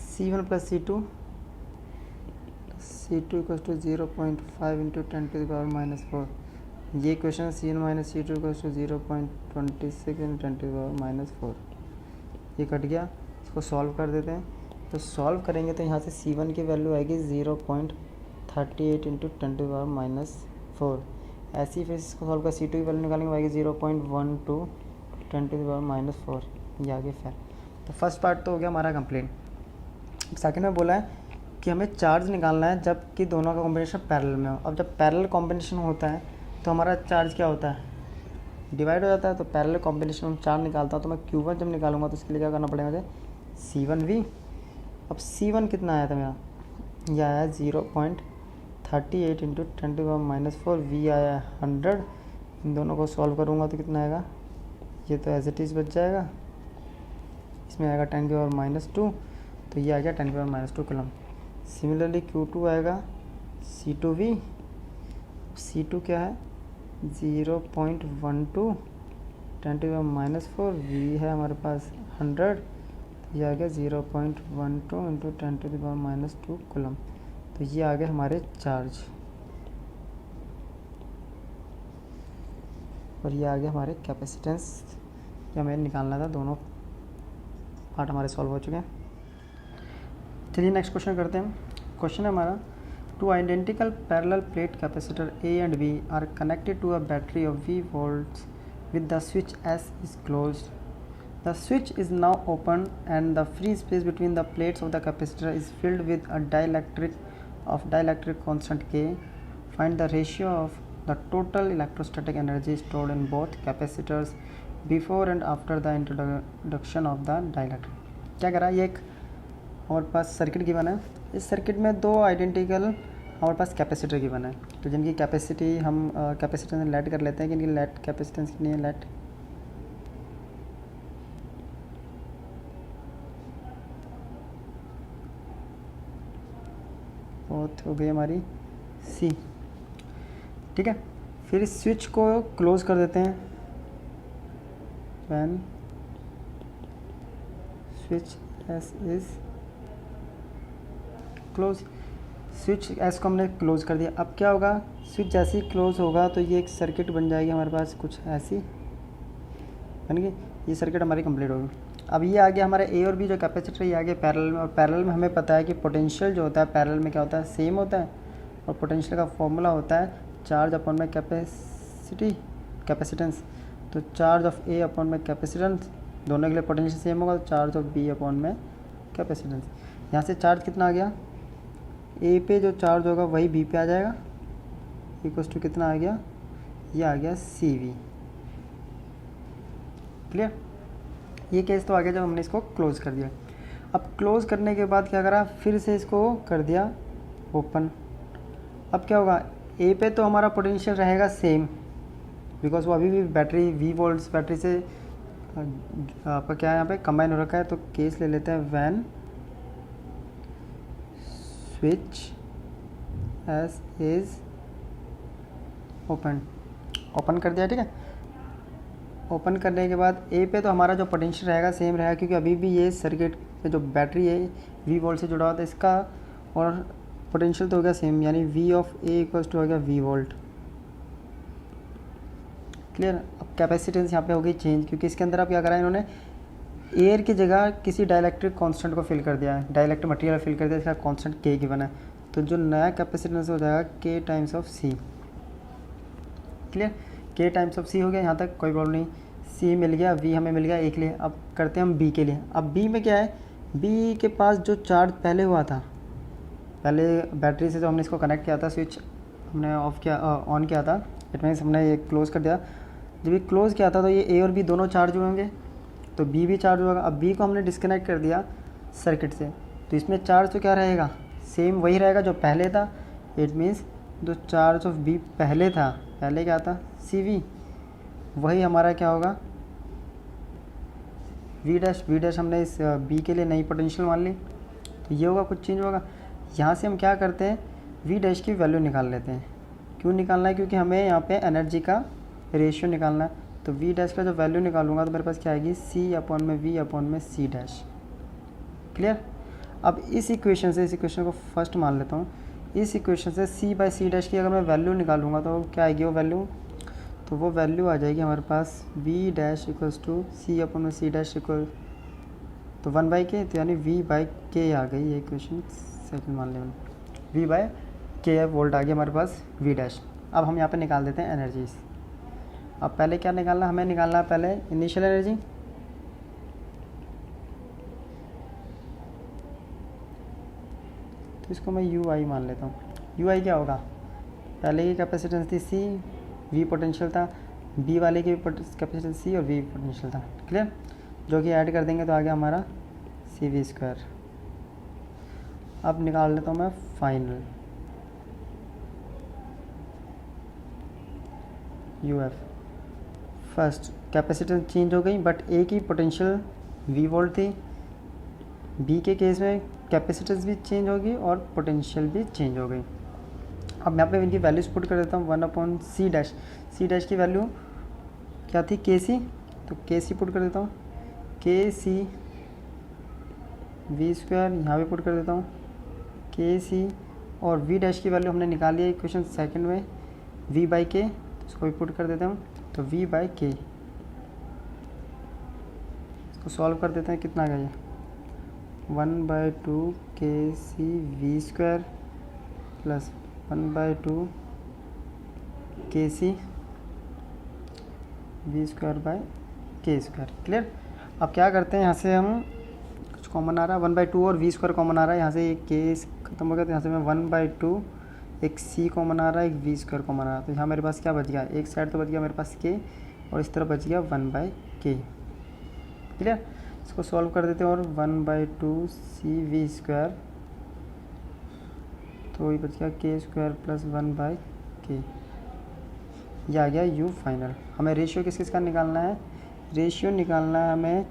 C1 plus C2 equals to 0.5 into 10⁻⁻4। ये equation C1 minus C2 equals to 0.26 into 10⁻⁴। ये कट गया, इसको सॉल्व कर देते हैं। तो सॉल्व करेंगे तो यहाँ से C1 की वैल्यू आएगी 0.38 इंटू 10⁻⁴। ऐसे ही फिर इसको सॉल्व कर C2 की वैल्यू निकालेंगे, आएगी 0.12 10⁻⁴। ये आगे फिर तो फर्स्ट पार्ट तो हो गया हमारा कंप्लीट। सेकंड में बोला है कि हमें चार्ज निकालना है जबकि दोनों का कॉम्बिनेशन पैरेलल में हो। अब जब पैरेलल कॉम्बिनेशन होता है तो हमारा चार्ज क्या होता है, डिवाइड हो जाता है। तो पैरेलल कॉम्बिनेशन में चार्ज निकालता हूँ तो मैं Q1 जब निकालूंगा तो उसके लिए क्या करना पड़ेगा मुझे, C1V। अब C1 कितना आया था मेरा, यह आया 0.38 इंटू 10⁻⁴, V आया 100। इन दोनों को सॉल्व करूँगा तो कितना आएगा, ये तो एज इट इज़ बच जाएगा, इसमें आएगा 10⁻⁻2, तो ये आ गया 10⁻⁻2 कूलम। सिमिलरली Q2 आएगा C2V, C2 क्या है 0.12 10⁻⁴, V है हमारे पास 100, तो ये आ गया 0.12 इंटू 10⁻⁻2 कूलम। तो ये आ गए हमारे चार्ज और ये आ गया हमारे कैपेसिटेंस। ये हमें निकालना था, दोनों पार्ट हमारे सॉल्व हो चुके हैं। चलिए नेक्स्ट क्वेश्चन करते हैं। क्वेश्चन है हमारा, two identical parallel plate capacitor A and B are connected to a battery of V volts with the switch S is closed. The switch is now open and the free space between the plates of the capacitor is filled with a dielectric constant K. Find the ratio of the total electrostatic energy stored in both capacitors before and after the introduction of the dielectric. क्या करा, ये एक हमारे पास circuit given है। इस circuit में दो identical हमारे पास कैपेसिटर गिवन है, तो जिनकी कैपेसिटी हम कैपेसिटेंस लेट कर लेते हैं कि इनकी लेट कैपेसिटेंस कितनी है। लेट बहुत हो गई हमारी C, ठीक है। फिर इस स्विच को क्लोज कर देते हैं, when switch S is close. Switch S को हमने क्लोज कर दिया। अब क्या होगा, स्विच जैसे ही क्लोज होगा तो ये एक सर्किट बन जाएगी हमारे पास, कुछ ऐसी बन गई। ये सर्किट हमारी कंप्लीट होगी। अब ये आ गया हमारे ए और बी जो कैपेसिटर, ये आ गया पैरेलल में। और पैरेलल में हमें पता है कि पोटेंशियल जो होता है पैरेलल में क्या होता है, सेम होता है। और पोटेंशियल का फॉर्मूला होता है चार्ज अपॉन में कैपेसिटेंस। तो चार्ज ऑफ ए अपॉन में कैपेसिटेंस, दोनों के लिए पोटेंशियल सेम होगा, तो चार्ज ऑफ बी अपॉन में कैपेसिटेंस। यहाँ से चार्ज कितना आ गया, ए पे जो चार्ज होगा वही बी पे आ जाएगा, इक्वल्स टू कितना आ गया, ये आ गया CV। क्लियर, ये केस तो आ गया जब हमने इसको क्लोज कर दिया। अब क्लोज करने के बाद क्या करा, फिर से इसको कर दिया ओपन। अब क्या होगा, ए पे तो हमारा पोटेंशियल रहेगा सेम, बिकॉज वो अभी भी बैटरी V वोल्ट्स बैटरी से आपका क्या है यहाँ पे कंबाइन हो रखा है। तो केस ले लेते हैं, when switch S is open कर दिया, ठीक है। ओपन करने के बाद ए पे तो हमारा जो पोटेंशियल रहेगा सेम रहेगा, क्योंकि अभी भी ये सर्किट से जो बैटरी है V वोल्ट से जुड़ा हुआ था इसका, और पोटेंशियल तो हो गया सेम, यानी V ऑफ ए इक्वल्स टू हो गया V वोल्ट। क्लियर। अब कैपेसिटेंस यहाँ पे हो गई चेंज, क्योंकि इसके अंदर अब क्या करा है इन्होंने, एयर की जगह किसी डाइलेक्ट्रिक कांस्टेंट को फिल कर दिया है, डाइलेक्ट्रिक मटेरियल फिल कर दिया, इसका कांस्टेंट K गिवन है। तो जो नया कैपेसिटेंस हो जाएगा K times of C। Clear, K times of C हो गया, यहाँ तक कोई प्रॉब्लम नहीं। C मिल गया, V हमें मिल गया A के लिए। अब करते हैं हम B के लिए। अब B में क्या है, B के पास जो चार्ज पहले हुआ था, पहले बैटरी से जो हमने इसको कनेक्ट किया था, स्विच हमने ऑन किया था, इट मीन्स हमने ये क्लोज़ कर दिया। जब ये क्लोज़ किया था तो ये A और B दोनों चार्ज हुए होंगे, तो B भी चार्ज होगा। अब B को हमने डिस्कनेक्ट कर दिया सर्किट से, तो इसमें चार्ज तो क्या रहेगा, सेम वही रहेगा जो पहले था। इट मीन्स जो चार्ज ऑफ B पहले था, पहले क्या था CV, वही हमारा क्या होगा वी डैश हमने इस बी के लिए नई पोटेंशियल मान ली, तो ये होगा, कुछ चेंज होगा। यहाँ से हम क्या करते हैं, वी डैश की वैल्यू निकाल लेते हैं। क्यों निकालना है, क्योंकि हमें यहाँ पे एनर्जी का रेशियो निकालना है। तो वी डैश का जो वैल्यू निकालूंगा तो मेरे पास क्या आएगी, सी अपॉन में वी अपॉन में सी डैश। क्लियर। अब इस इक्वेशन से, इस इक्वेशन को फर्स्ट मान लेता हूँ, इस इक्वेशन से सी बाई सी डैश की अगर मैं वैल्यू निकालूंगा तो क्या आएगी वो वैल्यू, तो वो वैल्यू आ जाएगी हमारे पास V dash equals to C upon में सी डैश इक्वल तो 1/k, तो यानी v बाई के आ गई। ये इक्वेशन सेकंड मान लें, v बाई के वोल्ट आ गया हमारे पास v डैश। अब हम यहाँ पे निकाल देते हैं एनर्जीज। अब पहले क्या निकालना, हमें निकालना है पहले इनिशियल एनर्जी, तो इसको मैं यू आई मान लेता हूँ। यू आई क्या होगा, पहले की कैपेसिटेंस थी सी, वी पोटेंशियल था, बी वाले की कैपेसिटेंस सी और वी पोटेंशियल था। क्लियर। जो कि ऐड कर देंगे तो आ गया हमारा सी वी स्क्वायर। अब निकाल लेता हूँ मैं final U F. First capacitance change हो गई बट एक ही पोटेंशियल वी वोल्ट थी। बी के केस में कैपेसिटेंस भी चेंज होगी और पोटेंशियल भी चेंज हो गई। अब यहाँ पे इनकी वैल्यूज पुट कर देता हूँ, 1 सी डैश, सी डैश की वैल्यू क्या थी, के सी, तो के सी पुट कर देता हूँ, के सी वी स्क्वायर यहाँ पे पुट कर देता हूँ, के सी, और वी डैश की वैल्यू हमने निकाली है इक्वेशन सेकंड में, वी बाई के, तो इसको भी पुट कर देता हूँ, तो वी बाई के। इसको सॉल्व कर देते हैं, कितना आ गया ये 1/2 के सी वी स्क्वायर प्लस 1/2 के सी वी स्क्वायर बाई के स्क्वायर। क्लियर। अब क्या करते हैं, यहाँ से हम कुछ कॉमन आ रहा है, 1/2 और वी स्क्वायर कॉमन आ रहा है, यहाँ से एक के खत्म हो गया, तो यहाँ से मैं 1/2 एक सी कॉमन आ रहा है, एक वी स्क्वायर कॉमन आ रहा है, तो यहाँ मेरे पास क्या बच गया, एक साइड तो बच गया मेरे पास के और इस तरफ बच गया 1/k। क्लियर। इसको सॉल्व कर देते हैं और 1/2 सी वी स्क्वायर, तो ये बच गया के स्क्वायर प्लस 1/k। यह आ गया यू फाइनल। हमें रेशियो किस किस का निकालना है, रेशियो निकालना है हमें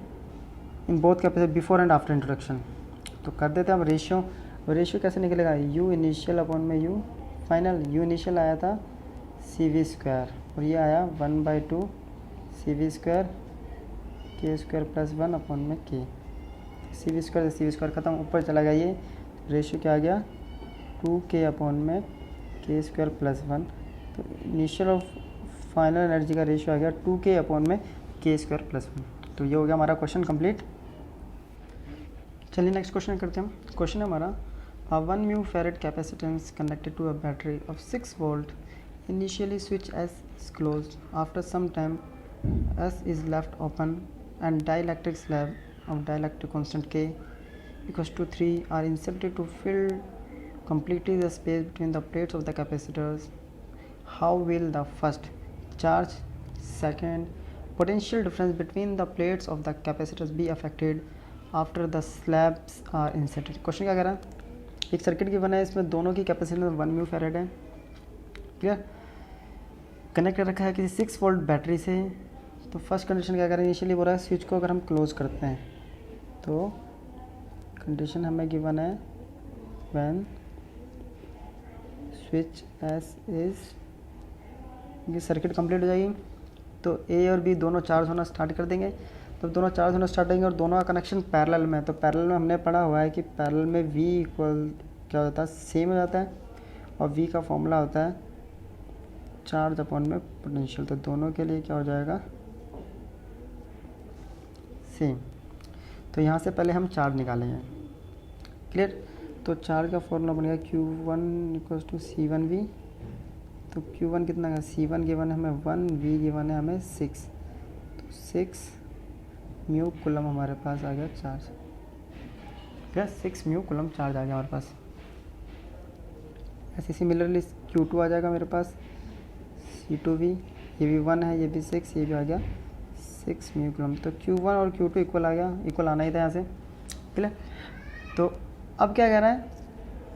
in both capacity before and after introduction. तो कर देते हैं अब रेशियो। रेशियो कैसे निकलेगा, यू इनिशियल अपॉन में यू फाइनल। यू इनिशियल आया था सी वी स्क्वायर और ये आया 1/2 सी वी स्क्वायर के स्क्वायर प्लस 1 अपॉन में के। सी वी स्क्वायर ख़त्म, ऊपर चला गया, ये रेशियो क्या आ गया 2k अपॉन में के स्क्वायर प्लस 1। तो इनिशियल और फाइनल एनर्जी का रेशियो आ गया 2k अपॉन में के स्क्वायर प्लस 1। तो ये हो गया हमारा क्वेश्चन कंप्लीट। चलिए नेक्स्ट क्वेश्चन करते हैं। क्वेश्चन है हमारा, 1 mu farad capacitance connected to a battery of 6 volt, initially switch S is closed, after some time S is left open and dielectric slab of dielectric constant K equals to 3 are inserted to fill completely the space between the plates of the capacitors. How will the first charge, second potential difference between the plates of the capacitors be affected after the slabs are inserted? Question क्या कह रहा है, एक circuit given है, इसमें दोनों की capacitance 1 mu farad है। क्लियर। कनेक्ट रखा है किसी 6 वोल्ट बैटरी से। तो फर्स्ट कंडीशन क्या करें, इनिशियली बोल रहा है स्विच को अगर हम क्लोज करते हैं, तो कंडीशन हमें गिवन है व्हेन स्विच एस इज, ये सर्किट कंप्लीट हो जाएगी तो ए और बी दोनों चार्ज होना स्टार्ट कर देंगे। तो दोनों चार्ज होना स्टार्ट करेंगे और दोनों का कनेक्शन पैरेलल में है। तो पैरेलल में हमने पढ़ा हुआ है कि पैरेलल में वी इक्वल क्या होता है, सेम हो जाता है, और वी का फॉर्मूला होता है चार्ज अपॉन में पोटेंशियल। तो दोनों के लिए क्या हो जाएगा, सेम। तो यहाँ से पहले हम चार्ज निकालेंगे। क्लियर। तो चार्ज का फॉर्मूला बनेगा Q1 इक्वल्स टू C1V। तो Q1 कितना है, C1 गिवन है हमें 1, V गिवन है हमें 6, तो 6 म्यू कूलम हमारे पास आ गया चार्ज। क्या 6 म्यू कूलम चार्ज आ गया हमारे पास। ऐसे सिमिलरली Q2 आ जाएगा मेरे पास C2V, ये भी 1 है, ये भी 6, ये भी आ गया 6 म्यू कूलम। तो Q1 और Q2 इक्वल आ गया, इक्वल आना ही था यहाँ से। क्लियर। तो अब क्या कह रहा है,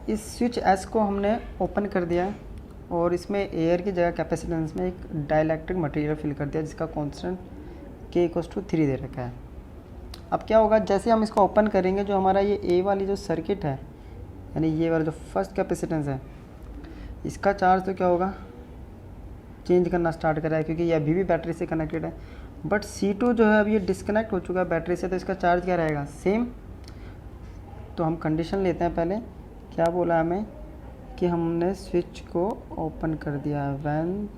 इस स्विच एस को हमने ओपन कर दिया है और इसमें एयर की जगह कैपेसिटेंस में एक डाइलेक्ट्रिक मटेरियल फिल कर दिया जिसका कांस्टेंट k = 3 दे रखा है। अब क्या होगा, जैसे हम इसको ओपन करेंगे, जो हमारा ये ए वाली जो सर्किट है, यानी ये वाला जो फर्स्ट कैपेसिटेंस है, इसका चार्ज तो क्या होगा, चेंज करना स्टार्ट करा है, क्योंकि ये अभी भी बैटरी से कनेक्टेड है। बट C2 जो है अब ये डिस्कनेक्ट हो चुका है बैटरी से, तो इसका चार्ज क्या रहेगा, सेम। तो हम कंडीशन लेते हैं पहले, क्या बोला हमें कि हमने स्विच को ओपन कर दिया है, when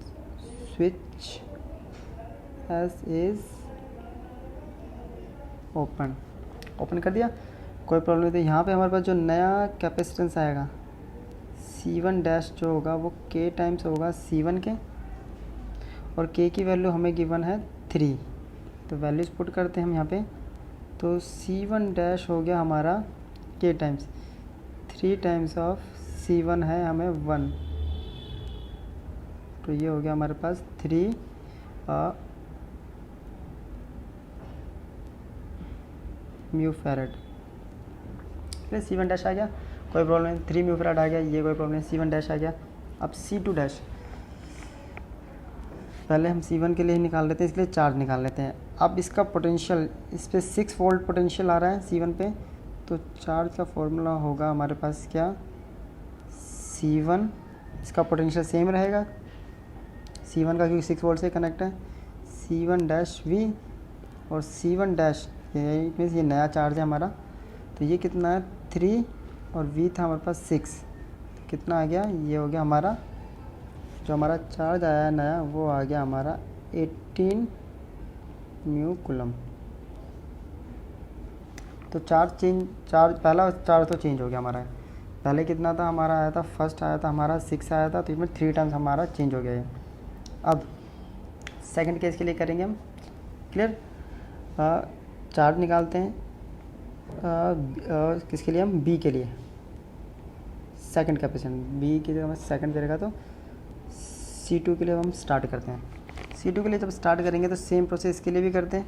switch S is open कर दिया, कोई प्रॉब्लम नहीं। तो यहाँ पे हमारे पास जो नया कैपेसिटेंस आएगा C1 जो होगा वो k टाइम्स होगा C1 के, और k की वैल्यू हमें गिवन है 3, तो वैल्यूज पुट करते हैं हम यहाँ पे। तो C1 हो गया हमारा k times 3 times of C1 है हमें 1, तो ये हो गया हमारे पास 3 म्यू फैरेड। C1 आ गया, कोई प्रॉब्लम नहीं, 3 म्यू फैरेड आ गया, ये कोई प्रॉब्लम नहीं, C1 आ गया। अब C2 पहले हम C1 के लिए ही निकाल लेते हैं, इसके लिए चार्ज निकाल लेते हैं। अब इसका पोटेंशियल, इस पर 6 वोल्ट पोटेंशियल आ रहा है C1 पे, तो चार्ज का फॉर्मूला होगा हमारे पास क्या, C1, इसका पोटेंशियल सेम रहेगा C1 का, क्योंकि 6 वोल्ट से कनेक्ट है, C1-V, और C1 ये नया चार्ज है हमारा, तो ये कितना है 3, और V था हमारे पास 6, तो कितना आ गया, ये हो गया हमारा जो हमारा चार्ज आया है नया, वो आ गया हमारा 18 म्यू कूलम। तो चार्ज पहला चार्ज तो चेंज हो गया हमारा, पहले कितना था हमारा आया था, फर्स्ट आया था हमारा 6 आया था, तो इसमें 3 टाइम्स हमारा चेंज हो गया है। अब सेकंड केस के लिए करेंगे हम, क्लियर। चार्ज निकालते हैं किसके लिए, हम बी के लिए, सेकंड कैपेसिटेंस बी के लिए हमें सेकंड देगा, तो C2 के लिए हम स्टार्ट करते हैं। C2 के लिए जब स्टार्ट करेंगे तो सेम प्रोसेस के लिए भी करते हैं,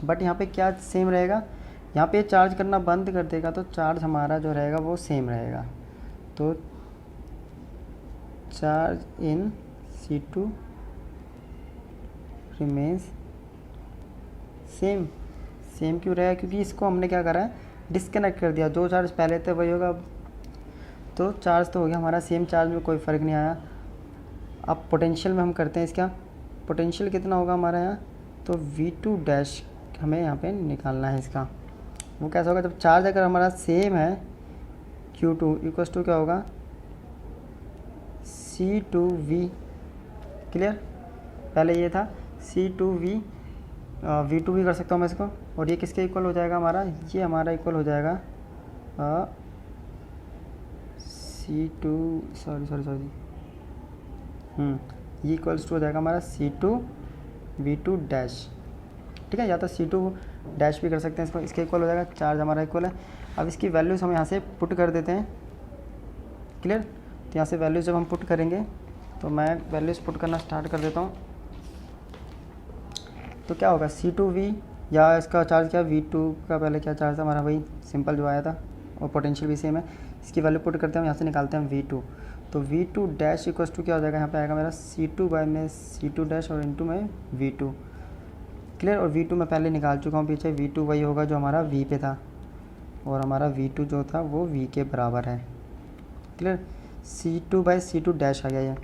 बट यहाँ पे क्या सेम रहेगा, यहाँ पे चार्ज करना बंद कर देगा तो चार्ज हमारा जो रहेगा वो सेम रहेगा। तो charge in C2 remains same क्यों रहेगा, क्योंकि इसको हमने क्या करा है, डिस्कनेक्ट कर दिया, जो चार्ज पहले थे वही होगा। तो चार्ज तो हो गया हमारा सेम, चार्ज में कोई फ़र्क नहीं आया। अब पोटेंशियल में हम करते हैं, इसका पोटेंशियल कितना होगा हमारा यहाँ, तो V2 हमें यहाँ पे निकालना है इसका। वो कैसा होगा, जब चार्ज अगर हमारा सेम है, Q2 = क्या होगा, C2V, क्लियर। पहले ये था C2V, V2 भी कर सकता हूँ मैं इसको, और ये किसके इक्वल हो जाएगा हमारा, ये हमारा इक्वल हो जाएगा C2 सॉरी ये इक्वल्स टू हो जाएगा हमारा C2V2 ठीक है, या तो C2 भी कर सकते हैं इसको, इसके इक्वल हो जाएगा, चार्ज हमारा इक्वल है। अब इसकी वैल्यूज़ हम यहाँ से पुट कर देते हैं, क्लियर। तो यहाँ से वैल्यूज़ जब हम पुट करेंगे, तो मैं वैल्यूज़ पुट करना स्टार्ट कर देता हूँ। तो क्या होगा, C2V, या इसका चार्ज क्या, V2 का पहले क्या चार्ज था हमारा, वही सिंपल जो आया था, और पोटेंशियल भी सेम है। इसकी वैल्यू पुट करते हैं हम, यहाँ से निकालते हैं V2, तो V2 = क्या हो जाएगा, यहाँ पे आएगा मेरा C2 में C2 और इनटू में V2, क्लियर। और V2 मैं पहले निकाल चुका हूँ पीछे, V2 वही होगा जो हमारा V पे था, और हमारा V2 जो था वो V के बराबर है, क्लियर। C2 आ गया ये।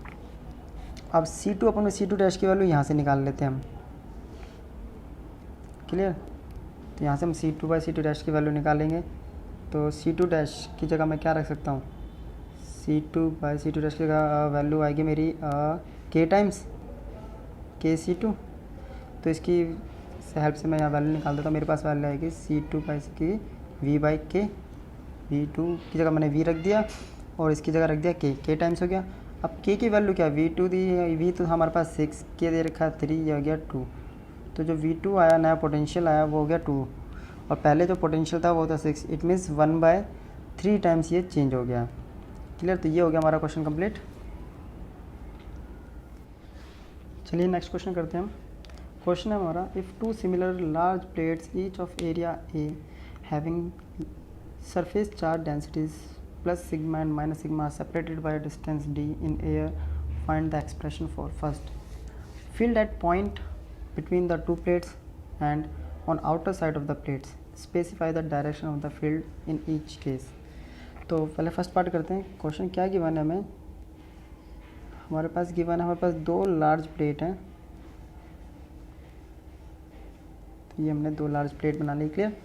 अब C2 अपन C2 की वैल्यू यहाँ से निकाल लेते हैं हम, क्लियर। तो यहाँ से हम C2 की वैल्यू निकालेंगे, तो C2 की जगह मैं क्या रख सकता हूँ, C2 की जगह वैल्यू आएगी मेरी K टाइम्स KC2। तो इसकी हेल्प से मैं यहाँ वैल्यू निकाल देता हूँ, मेरे पास वैल्यू आएगी C2 की V/K। V2 की जगह मैंने V रख दिया, और इसकी जगह रख दिया K टाइम्स हो गया। अब K की वैल्यू क्या, V2 दी, V तो हमारे पास 6, K दे रखा है 3, ये हो गया 2। तो जो V2 आया, नया पोटेंशियल आया, वो हो गया 2, और पहले जो पोटेंशियल था वो था 6, इट मीन्स 1/3 टाइम्स ये चेंज हो गया, क्लियर। तो ये हो गया हमारा क्वेश्चन कंप्लीट। चलिए नेक्स्ट क्वेश्चन करते हैं हम। क्वेश्चन है हमारा, if 2 similar large plates each of area A having surface charge densities +σ and -σ separated by a distance d in air find the expression for first field at point between the two plates and on outer side of the plates, specify the direction of the field in each case। तो पहले first part करते हैं। Question क्या given है हमें, हमारे पास given है, हमारे पास दो लार्ज प्लेट हैं, तो ये हमने दो लार्ज प्लेट बना ली। क्लियर।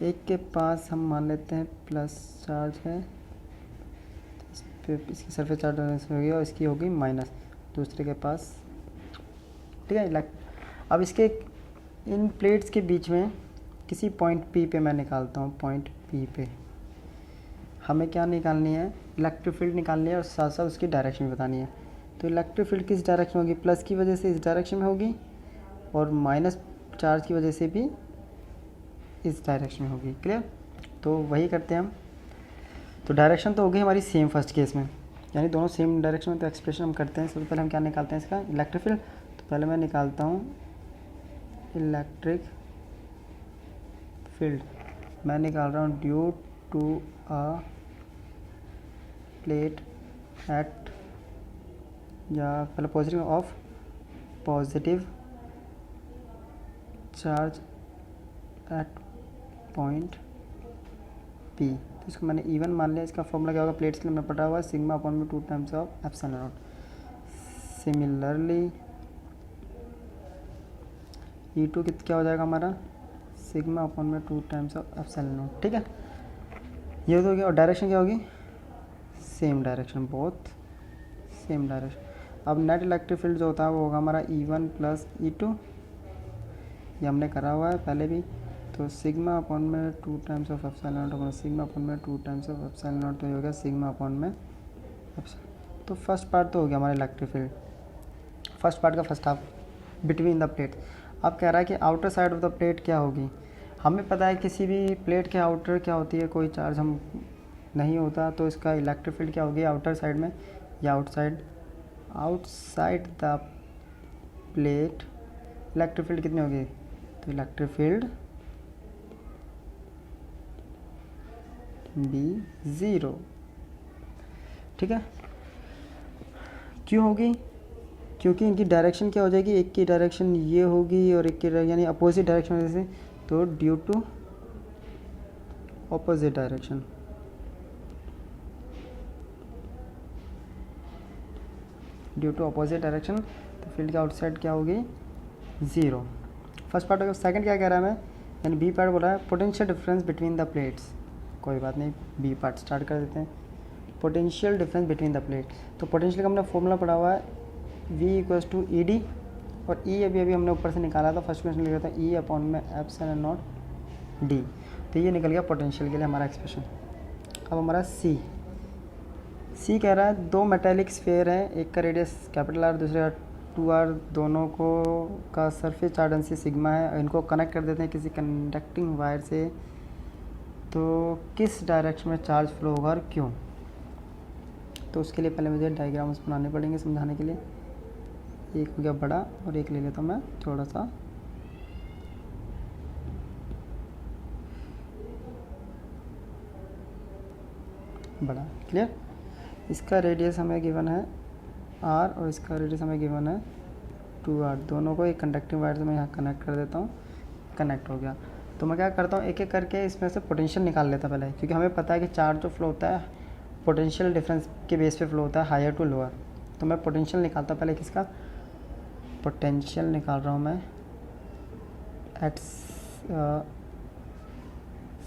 एक के पास हम मान लेते हैं प्लस चार्ज है, फिर इसकी सरफेस चार्ज होगी और इसकी होगी माइनस, दूसरे के पास। ठीक है। अब इसके इन प्लेट्स के बीच में किसी पॉइंट P पे मैं निकालता हूँ। पॉइंट P पे हमें क्या निकालनी है, इलेक्ट्रिक फील्ड निकालनी है और साथ साथ उसकी डायरेक्शन भी बतानी है। तो इलेक्ट्रिक फील्ड किस डायरेक्शन होगी, प्लस की वजह से इस डायरेक्शन में होगी और माइनस चार्ज की वजह से भी इस डायरेक्शन में होगी। क्लियर। तो वही करते हैं हम। तो डायरेक्शन तो होगी हमारी सेम फर्स्ट केस में, यानी दोनों सेम डायरेक्शन में। तो एक्सप्रेशन हम करते हैं। सबसे पहले हम क्या निकालते हैं इसका, इलेक्ट्रिक फील्ड। तो पहले मैं निकालता हूँ इलेक्ट्रिक फील्ड, मैं निकाल रहा हूँ due to a plate at, या पहले positive of positive charge at point P। तो इसको मैंने इवन मान लिया। इसका फॉर्मूला क्या होगा, प्लेट्स के लिए हमने पढ़ा हुआ है, सिग्मा अपॉन में 2 times of epsilon not. Similarly E2 क्या हो जाएगा हमारा, सिग्मा अपॉन में 2 टाइम्स ऑफ एप्सिलॉन नॉट। ठीक है, ये तो हो गया। और डायरेक्शन क्या होगी, same direction, both same direction. अब नेट इलेक्ट्रिक फील्ड जो होता है वो होगा हमारा E1 प्लस E2, ये हमने करा हुआ है पहले भी। तो सिग्मा अपॉन में 2 टाइम्स ऑफ एप्सिलॉन नॉट होगा, सिग्मा अपॉन में 2 टाइम्स ऑफ एप्सिलॉन नॉट, तो ये हो गया सिग्मा अपॉन में एप्सिलॉन। तो फर्स्ट पार्ट तो हो गया हमारा इलेक्ट्रिक फील्ड, फर्स्ट पार्ट का first half between the plate. अब कह रहा है कि outer side of the plate क्या होगी। हमें पता है किसी भी प्लेट के आउटर क्या होती है, कोई चार्ज हम नहीं होता, तो इसका इलेक्ट्रिक फील्ड क्या होगी आउटर साइड में, या outside the plate electric field कितनी होगी, तो इलेक्ट्रिक फील्ड बी 0। ठीक है, क्यों होगी, क्योंकि इनकी डायरेक्शन क्या हो जाएगी, एक की डायरेक्शन ये होगी और एक की यानी अपोजिट डायरेक्शन वजह से, तो due to opposite direction, due to opposite direction, तो फील्ड की आउटसाइड क्या होगी 0। फर्स्ट पार्ट हो गया। सेकंड क्या कह रहा है हमें, यानी बी पार्ट बोला है potential difference between the plates. कोई बात नहीं, बी पार्ट स्टार्ट कर देते हैं। Potential difference between the plate, तो पोटेंशियल का हमने फॉर्मूला पढ़ा हुआ है V equals to E D, और ई अभी हमने ऊपर से निकाला था, फर्स्ट क्वेश्चन लिखा था ई अपॉन में एप्सिलॉन नॉट डी। तो ये निकल गया पोटेंशियल के लिए हमारा एक्सप्रेशन। अब हमारा सी कह रहा है दो मेटेलिक स्फेयर हैं, एक का रेडियस कैपिटल आर, दूसरे का 2r, दोनों को का सरफेस चार्ज डेंसिटी सिग्मा है। इनको कनेक्ट कर देते हैं किसी कंडक्टिंग वायर से, तो किस डायरेक्शन में चार्ज फ्लो होगा और क्यों। तो उसके लिए पहले मुझे डायग्राम्स बनाने पड़ेंगे समझाने के लिए। एक हो गया बड़ा और एक ले लेता हूँ मैं थोड़ा सा बड़ा। क्लियर। इसका रेडियस हमें गिवन है r और इसका रेडियस हमें गिवन है 2r। दोनों को एक कंडक्टिंग वायर से मैं यहाँ कनेक्ट कर देता हूँ, कनेक्ट हो गया। तो मैं क्या करता हूँ, एक एक करके इसमें से पोटेंशियल निकाल लेता पहले, क्योंकि हमें पता है कि चार्ज जो फ्लो होता है पोटेंशियल डिफरेंस के बेस पे फ्लो होता है, हायर टू लोअर। तो मैं पोटेंशियल निकालता पहले, किसका पोटेंशियल निकाल रहा हूँ मैं at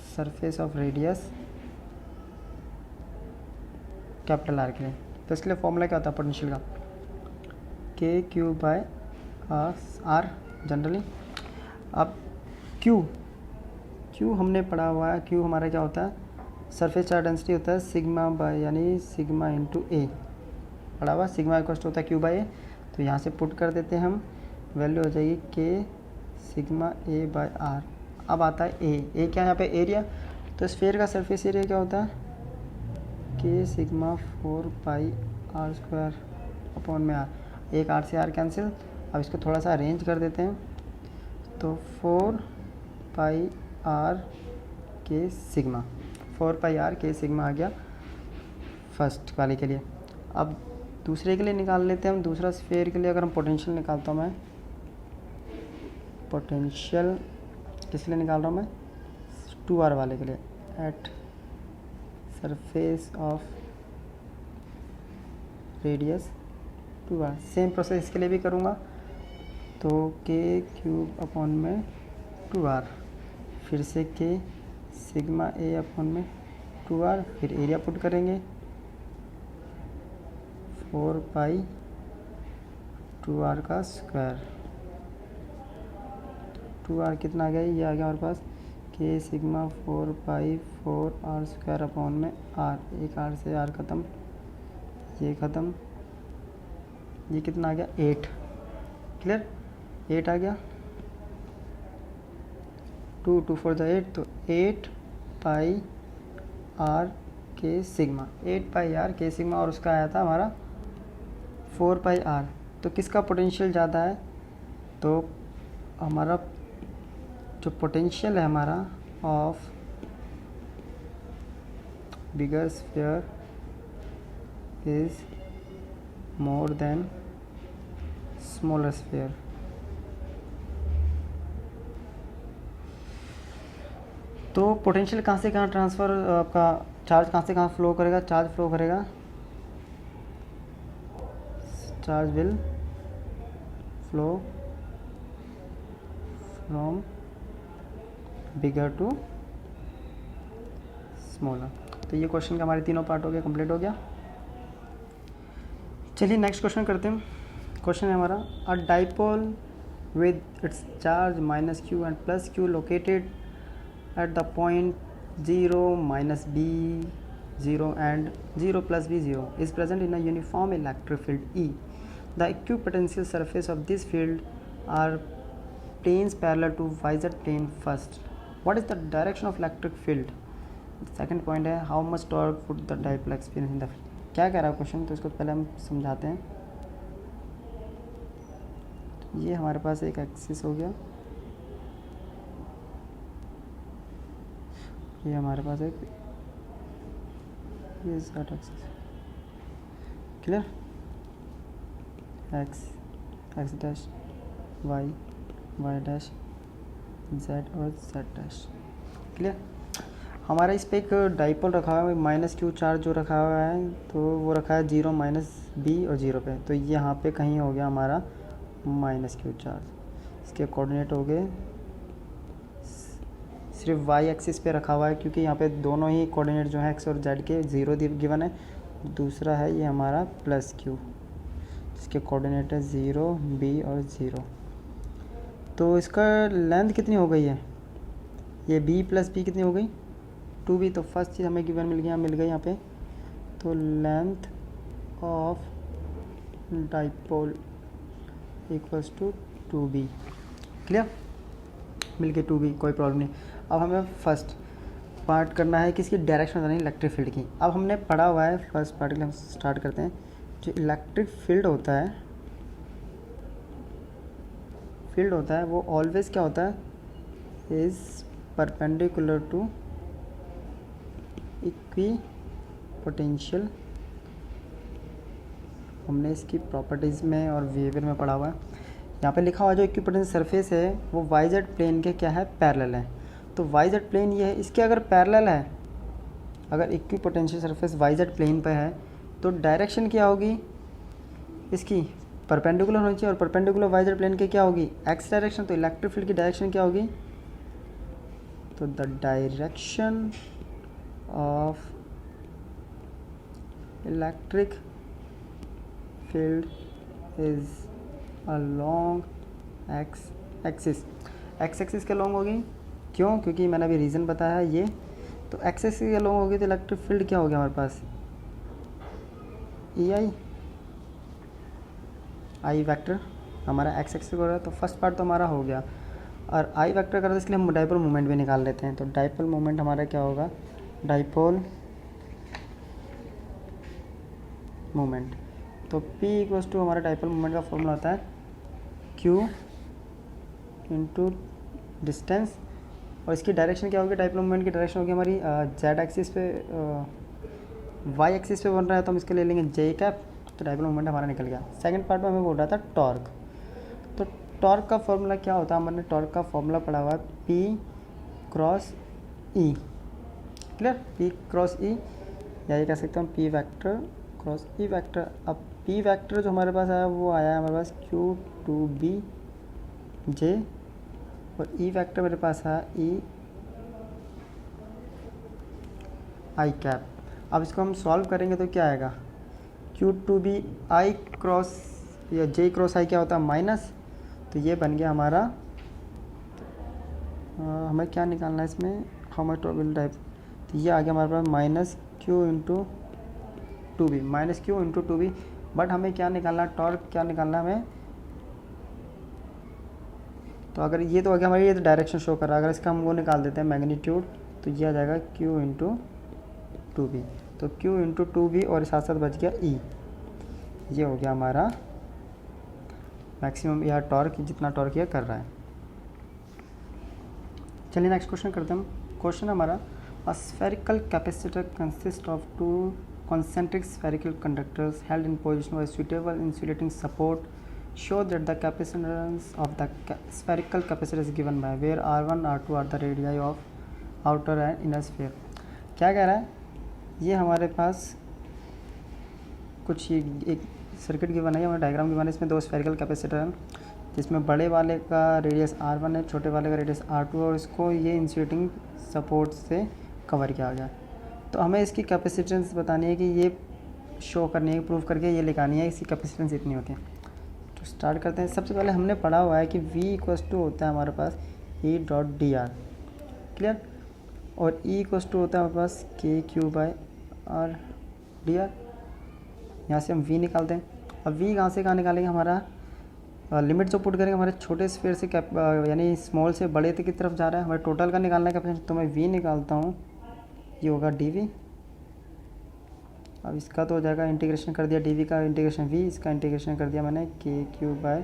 surface of radius capital R के लिए। तो इसके लिए फॉर्मूला क्या होता है पोटेंशियल का, के क्यू बाय आर जनरली। अब क्यू हमने पढ़ा हुआ है, क्यू हमारा क्या होता है, सरफेस चार्ज डेंसिटी होता है सिग्मा बाय यानी सिग्मा इंटू ए, पढ़ा हुआ सिग्मा इक्वल होता है क्यू बाय ए। तो यहाँ से पुट कर देते हैं हम, वैल्यू हो जाएगी के सिग्मा ए बाय आर। अब आता है ए क्या है यहाँ पे एरिया, तो स्फीयर का सरफेस एरिया क्या होता है के sigma 4 pi R square upon में आर, एक आर से आर कैंसिल। अब इसको थोड़ा सा अरेंज कर देते हैं, तो 4 पाई आर के सिग्मा, 4 पाई आर के सिग्मा आ गया फर्स्ट वाले के लिए। अब दूसरे के लिए निकाल लेते हैं हम। दूसरा स्फीयर के लिए अगर हम पोटेंशियल निकालता हूँ, मैं पोटेंशियल किस लिए निकाल रहा हूँ मैं, 2r वाले के लिए, at surface of radius 2r। Same process इसके लिए भी करूँगा, तो k³ 2r, फिर से k सिग्मा a/2r, फिर एरिया पुट करेंगे 4 2r का स्क्वायर। 2r कितना आ गया, ये आ गया हमारे पास k सिग्मा 4r²r। एक r से r ख़त्म, ये ख़त्म, ये कितना आ गया 8। क्लियर, 8 आ गया, 2 2 4 8, तो 8 पाई r के सिग्मा, 8 पाई r के सिग्मा, और उसका आया था हमारा 4 पाई r। तो किसका पोटेंशियल ज़्यादा है, तो हमारा जो पोटेंशियल है हमारा of bigger sphere is more than smaller sphere. तो पोटेंशियल कहाँ से कहाँ ट्रांसफ़र, आपका चार्ज कहाँ से कहाँ फ्लो करेगा, चार्ज फ्लो करेगा, charge will flow from bigger to smaller. तो ये क्वेश्चन का हमारे तीनों पार्ट हो गया, कंप्लीट हो गया। चलिए नेक्स्ट क्वेश्चन करते हैं। क्वेश्चन है हमारा, अ dipole with its charge -q and +q located at the point 0 - b0 and 0 + b0 is present in a uniform electric field E. The equipotential surface of this field are planes parallel to yz plane first. What is the direction of electric field? Second point है, how much torque would the dipole experience in the field? क्या कह रहा है question, तो इसको पहले हम समझाते हैं। ये हमारे पास एक एक्सिस हो गया, ये हमारे पास एक ये z axis, clear, x dash, y dash, z और z डैश, क्लियर। हमारा इस पर एक डाइपोल रखा हुआ है, -q चार्ज जो रखा हुआ है, तो वो रखा है 0 -b और 0 पे, तो यहाँ पे कहीं हो गया हमारा -q चार्ज। इसके कोऑर्डिनेट हो गए, सिर्फ y एक्सिस पे रखा हुआ है क्योंकि यहाँ पे दोनों ही कोऑर्डिनेट जो है x और z के 0 गिवन है। दूसरा है ये हमारा +q, इसके कोऑर्डिनेट है 0 b और 0। तो इसका लेंथ कितनी हो गई है, ये b + b कितनी हो गई 2b। तो फर्स्ट चीज़ हमें गिवन मिल गई यहाँ पे, तो length of dipole equals to 2b, clear, मिल गए 2b, कोई प्रॉब्लम नहीं। अब हमें फर्स्ट पार्ट करना है, किसकी डायरेक्शन बतानी, इलेक्ट्रिक फील्ड की। अब हमने पढ़ा हुआ है, फर्स्ट पार्ट के लिए हम स्टार्ट करते हैं। जो इलेक्ट्रिक फील्ड होता है वो ऑलवेज क्या होता है, इज़ परपेंडिकुलर टू इक्विपोटेंशियल। हमने इसकी प्रॉपर्टीज़ में और बिहेवियर में पढ़ा हुआ है। यहाँ पे लिखा हुआ जो इक्विपोटेंशियल सरफेस है वो वाई प्लेन के क्या है, पैरेलल है। तो वाई प्लेन ये है, इसके अगर पैरेलल है, अगर इक्विपोटेंशियल सरफेस वाई प्लेन पे है, तो डायरेक्शन क्या होगी इसकी, परपेंडिकुलर होनी चाहिए, और परपेंडिकुलर वाई प्लेन के क्या होगी, एक्स डायरेक्शन। तो इलेक्ट्रिक फील्ड की डायरेक्शन क्या होगी, तो the direction of electric field is along x axis के लॉन्ग होगी। क्यों, क्योंकि मैंने अभी रीज़न बताया है ये। तो एक्सिस के लॉन्ग होगी तो इलेक्ट्रिक फील्ड क्या हो गया हमारे पास, आई वेक्टर हमारा एक्स एक्सिस हो रहा है। तो फर्स्ट पार्ट तो हमारा हो गया, और आई वेक्टर करते इसलिए हम डाइपोल मोमेंट भी निकाल लेते हैं। तो डाइपोल मोमेंट हमारा क्या होगा, डाइपोल मोमेंट, तो P इक्वल्स टू हमारा डाइपोल मोमेंट का फॉर्मूला होता है Q इंटू डिस्टेंस, और इसकी डायरेक्शन क्या होगी, डाइपोल मोमेंट की डायरेक्शन होगी हमारी जेड एक्सिस पे, वाई एक्सिस पे बन रहा है तो हम इसके ले लेंगे जे कैप, तो डाइपोल मोमेंट हमारा निकल गया। सेकंड पार्ट में हमें बोल रहा था टॉर्क। तो टॉर्क का फॉर्मूला क्या होता है, हमने टॉर्क का फॉर्मूला पढ़ा हुआ है P cross E, clear, P cross E, या ये कह सकते हैं P vector cross E vector. अब P वेक्टर जो हमारे पास आया वो आया है हमारे पास Q2B J, और E वेक्टर मेरे पास है E I कैप। अब इसको हम सॉल्व करेंगे तो क्या आएगा, Q2B I क्रॉस या J क्रॉस I क्या होता है माइनस, तो ये बन गया हमारा हमें क्या निकालना है इसमें, हाउ मच विल टाइप, तो ये आ गया हमारे पास minus Q into 2B, minus Q into 2B। But हमें क्या निकालना है, टॉर्क क्या निकालना है हमें, तो अगर ये तो आगे हमारी ये तो डायरेक्शन शो कर रहा है, अगर इसका हम वो निकाल देते हैं मैग्नीट्यूड, तो ये आ जाएगा Q इंटू 2B, तो Q इंटू 2B और साथ साथ बच गया E, ये हो गया हमारा मैक्सिमम या टॉर्क, जितना टॉर्क यह कर रहा है। चलिए नेक्स्ट क्वेश्चन करते हैं हम। क्वेश्चन हमारा, a spherical capacitor consist of two concentric spherical conductors held in position with suitable insulating support. Show that the capacitance of the spherical capacitor is given by where R1 R2 are the radii of outer and inner sphere। क्या कह रहा है, ये हमारे पास कुछ एक circuit given है, हमारा डायग्राम गिवन है, इसमें दो स्फेरिकल कैपेसिटर हैं, जिसमें बड़े वाले का रेडियस R1 है, छोटे वाले का रेडियस R2 है, और इसको ये इंसुलेटिंग सपोर्ट से कवर किया गया। तो हमें इसकी कैपेसिटेंस बतानी है कि ये शो करनी है, प्रूव करके ये लिखानी है इसकी कैपेसिटेंस इतनी होती है। तो स्टार्ट करते हैं। सबसे पहले हमने पढ़ा हुआ है कि V इक्वल्स टू होता है हमारे पास E dot D R, clear, और E इक्वल्स टू होता है हमारे पास KQ by R D R. यहाँ से हम V निकालते हैं। अब V कहाँ से कहाँ निकालेंगे, हमारा लिमिट जो पुट करेंगे हमारे छोटे स्फीयर से यानी स्मॉल से बड़े की तरफ जा रहा है, हमारे टोटल का निकालना है कैपेसिटेंस, तो मैं V निकालता हूँ, ये होगा dV। अब इसका तो हो जाएगा, इंटीग्रेशन कर दिया dV का इंटीग्रेशन V, इसका इंटीग्रेशन कर दिया मैंने KQ बाय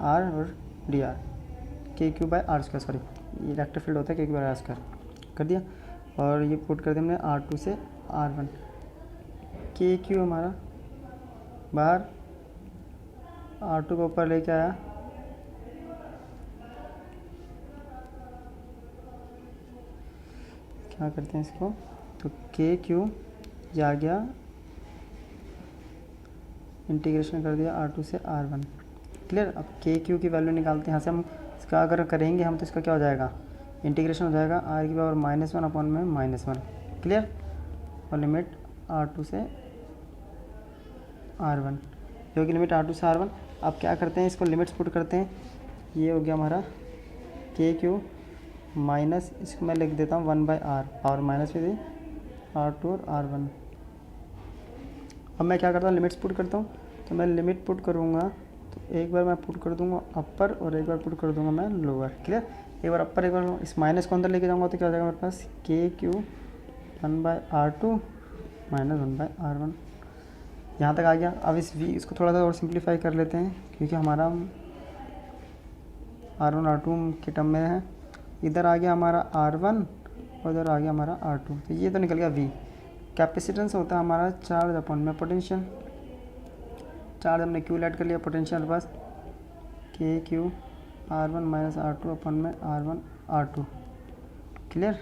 R और dr, KQ by R square, sorry ये इलेक्ट्रिक फील्ड होता है KQ बाय R स्क्वायर कर दिया, और ये पुट कर दिया हमने R2 से R1, KQ हमारा बाहर, R2 को ऊपर लेके आया, क्या करते हैं इसको, तो KQ ये आ गया, इंटीग्रेशन कर दिया R2 से R1, क्लियर। अब KQ की वैल्यू निकालते हैं, यहाँ से हम इसका अगर करेंगे हम तो इसका क्या हो जाएगा, इंटीग्रेशन हो जाएगा R की पावर -1 अपॉन में -1, क्लियर, और लिमिट R2 से R1, जो कि लिमिट R2 से R1। अब क्या करते हैं, इसको लिमिट्स पुट करते हैं, ये हो गया हमारा KQ माइनस, इसको मैं लिख देता हूँ 1/R, पावर माइनस में दी R2 और R1। अब मैं क्या करता हूँ, लिमिट्स पुट करता हूँ, तो मैं लिमिट पुट करूँगा तो एक बार मैं पुट कर दूँगा अपर और एक बार पुट कर दूँगा मैं लोअर, क्लियर। एक बार अपर एक बार इस माइनस को अंदर लेके जाऊँगा तो क्या हो जाएगा मेरे पास KQ 1/R2 माइनस 1/R1, यहाँ तक आ गया। अब इस V इसको थोड़ा सा और सिंप्लीफाई कर लेते हैं, क्योंकि हमारा R1 R2 के टर्म में है, इधर आ गया हमारा R1 और इधर आ गया हमारा R2, तो ये तो निकल गया V। कैपेसिटेंस होता है हमारा चार्ज अपॉन में पोटेंशियल, चार्ज हमने Q ऐड कर लिया, पोटेंशियल पास KQ R1 minus R2 upon में R1 R2, क्लियर।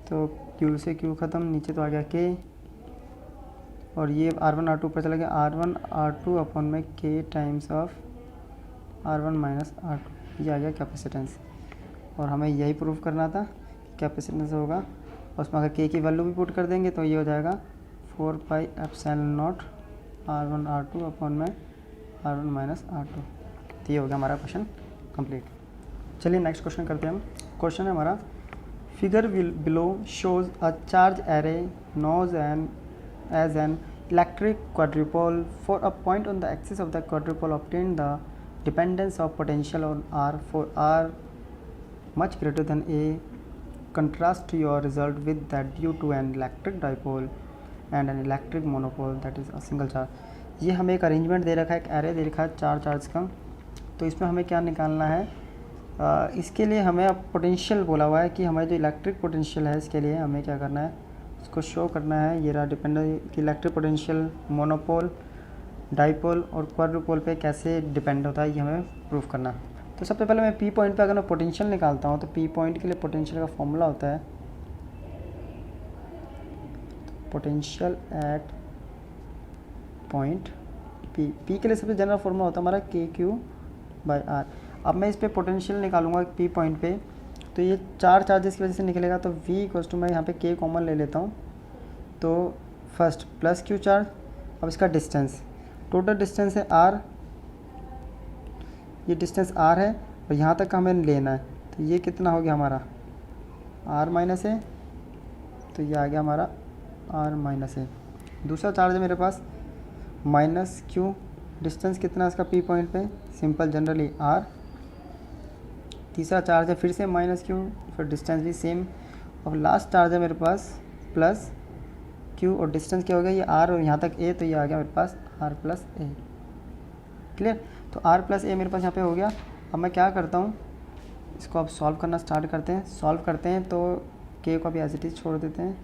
तो Q से Q ख़त्म, नीचे तो आ गया K, और ये R1 R2 ऊपर चला गया, R1 R2 अपॉन में K times of R1 minus R2, ये आ गया कैपेसिटेंस। और हमें यही प्रूव करना था, कैपेसिटेंस होगा, और उसमें अगर K की वैल्यू भी पुट कर देंगे तो ये हो जाएगा 4πε0 R1 R2 अपॉन में R1 माइनस R2। तो ये हो गया हमारा क्वेश्चन कंप्लीट। चलिए नेक्स्ट क्वेश्चन करते हैं हम। क्वेश्चन है हमारा, figure below shows a charge array नोज एन as an electric quadrupole. For a point on the axis of the quadrupole, obtain the dependence of potential on R for R much greater than A. Contrast your result with that due to an electric dipole and an electric monopole, that is a single charge। ये हमें एक arrangement they रखा है, एक array दे रखा है चार charge का, तो इसमें हमें क्या निकालना है, इसके लिए हमें अब पोटेंशियल बोला हुआ है कि हमारे जो इलेक्ट्रिक पोटेंशियल है इसके लिए हमें क्या करना है, इसको शो करना है। ये रहा डिपेंडेंट कि इलेक्ट्रिक पोटेंशियल मोनोपोल, डाईपोल और क्वाड्रुपोल पे कैसे डिपेंड होता है, ये हमें प्रूफ करना है। तो सबसे पहले मैं पी पॉइंट पे अगर मैं पोटेंशियल निकालता हूँ तो पी पॉइंट के लिए पोटेंशियल का फॉर्मूला होता है potential at point P. P के लिए सबसे जनरल फॉर्मूला होता है हमारा के क्यू बाई आर। अब मैं इस पर पोटेंशियल निकालूंगा पी पॉइंट पे, तो ये 4 चार्जेस की वजह से निकलेगा। तो v इक्वल्स टू मैं यहाँ पे k कॉमन ले लेता हूँ, तो फर्स्ट प्लस क्यू चार्ज। अब इसका डिस्टेंस, टोटल डिस्टेंस है r, ये डिस्टेंस r है और यहाँ तक का हमें लेना है। तो ये कितना हो गया हमारा r माइनस है, तो ये आ गया हमारा r माइनस है। दूसरा चार्ज है मेरे पास माइनस क्यू, डिस्टेंस कितना है इसका पी पॉइंट पे, सिंपल जनरली r। तीसरा चार्ज है फिर से माइनस क्यू, फिर डिस्टेंस भी सेम। और लास्ट चार्ज है मेरे पास प्लस क्यू और डिस्टेंस क्या हो गया ये r और यहाँ तक a, तो ये आ गया मेरे पास r प्लस ए। क्लियर? तो r प्लस ए मेरे पास यहाँ पे हो गया। अब मैं क्या करता हूँ, इसको अब सॉल्व करना स्टार्ट करते हैं। सॉल्व करते हैं तो k को अभी एज इट इज़ छोड़ देते हैं।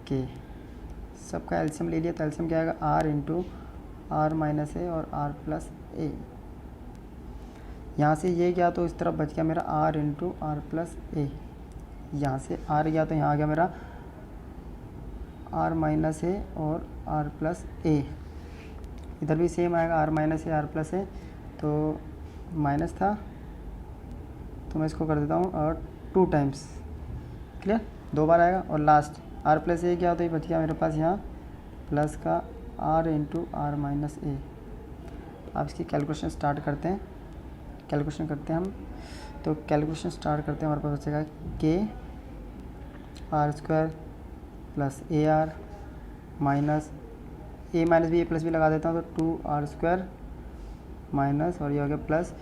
k सबका एल्शियम ले लिया, तो एल्शियम क्या आएगा r इंटू r माइनस ए और r प्लस ए। यहाँ से ये गया तो इस तरफ बच गया मेरा r इंटू आर प्लस ए। यहाँ से r गया तो यहाँ आ गया मेरा r माइनस ए और r प्लस ए। इधर भी सेम आएगा r minus A R plus A, तो माइनस था तो मैं इसको कर देता हूँ और 2 टाइम्स। क्लियर? 2 बार आएगा। और लास्ट r प्लस ए क्या, तो ये बच गया मेरे पास यहाँ प्लस का r इंटू आर माइनस ए। अब इसकी कैलकुलेशन स्टार्ट करते हैं। कैलकुलेशन करते हैं हम, तो कैलकुलेशन स्टार्ट करते हैं। हमारे पास बचेगा k R square plus A R minus A minus B, A plus B लगा देता हूँ, तो 2r स्क्वायर माइनस और ये हो गया प्लस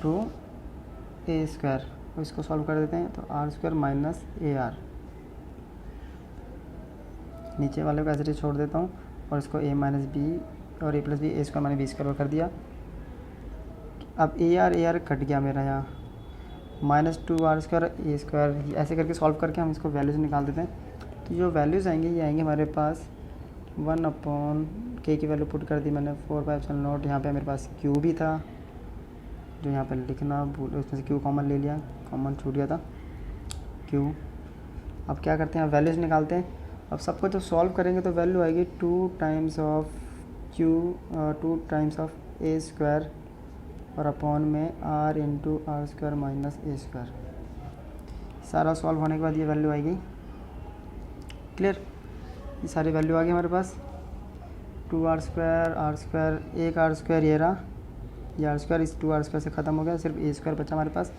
2a स्क्वायर। तो इसको सॉल्व कर देते हैं, तो r square minus A are, नीचे वाले को ऐसे छोड़ देता हूँ और इसको a माइनस बी और a plus B, A square minus B square कर दिया। अब ए आर कट गया मेरा यहाँ, माइनस 2r स्क्वायर ए स्क्वायर, ऐसे करके सॉल्व करके हम इसको वैल्यूज़ निकाल देते हैं। तो जो वैल्यूज़ आएंगे ये आएंगे हमारे पास 1/k की वैल्यू पुट कर दी मैंने 4/0। यहाँ पे मेरे पास q भी था जो यहाँ पे लिखना भूल, उसमें से q कॉमन ले लिया, कॉमन छूट गया था q। अब क्या करते हैं, वैल्यूज़ निकालते हैं। अब सबको जब सॉल्व करेंगे तो वैल्यू आएगी 2 times of q 2 times of A square और अपॉन में r into R square minus A square. सारा सॉल्व होने के बाद ये वैल्यू आएगी। क्लियर? ये सारी वैल्यू आ गई हमारे पास। 2r स्क्वायर, एक r स्क्वायर ये रहा, ये r स्क्वायर इस 2r स्क्वायर से ख़त्म हो गया, सिर्फ a स्क्वायर बचा हमारे पास।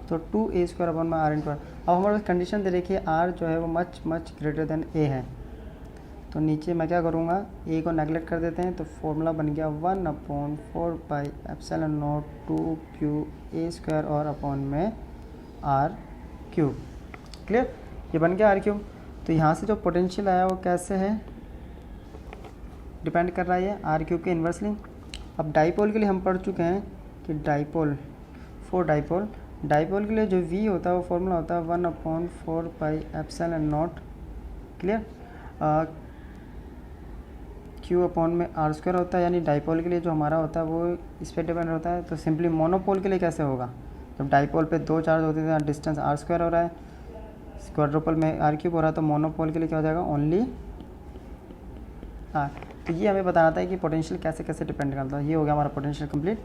तो 2a स्क्वायर अपॉन में r इंटू आर। अब हमारे पास कंडीशन दे रखी है r जो है वो मच ग्रेटर देन a है। तो नीचे मैं क्या करूँगा, a को नेगलेक्ट कर देते हैं, तो फॉर्मूला बन गया 1/4πε0 2q a स्क्वायर और अपॉन में r क्यूब। क्लियर? ये बन गया r क्यूब। तो यहाँ से जो पोटेंशियल आया वो कैसे है, डिपेंड कर रहा है ये r क्यूब के इन्वर्सली। अब डाईपोल के लिए हम पढ़ चुके हैं कि डाईपोल के लिए जो v होता है वो फॉर्मूला होता है 1/4πε0। क्लियर? q अपॉन में r स्क्वायर होता है, यानी डाईपोल के लिए जो हमारा होता है वो इस पर डिपेंड होता है। तो सिंपली मोनोपोल के लिए कैसे होगा, जब डाईपोल पे 2 चार्ज होते थे, डिस्टेंस r स्क्वायर हो रहा है, क्वाड्रुपल में r क्यूब हो रहा है, तो मोनोपोल के लिए क्या हो जाएगा, ओनली r। तो ये हमें बताना था कि पोटेंशियल कैसे कैसे डिपेंड करता है। ये हो गया हमारा पोटेंशियल कंप्लीट।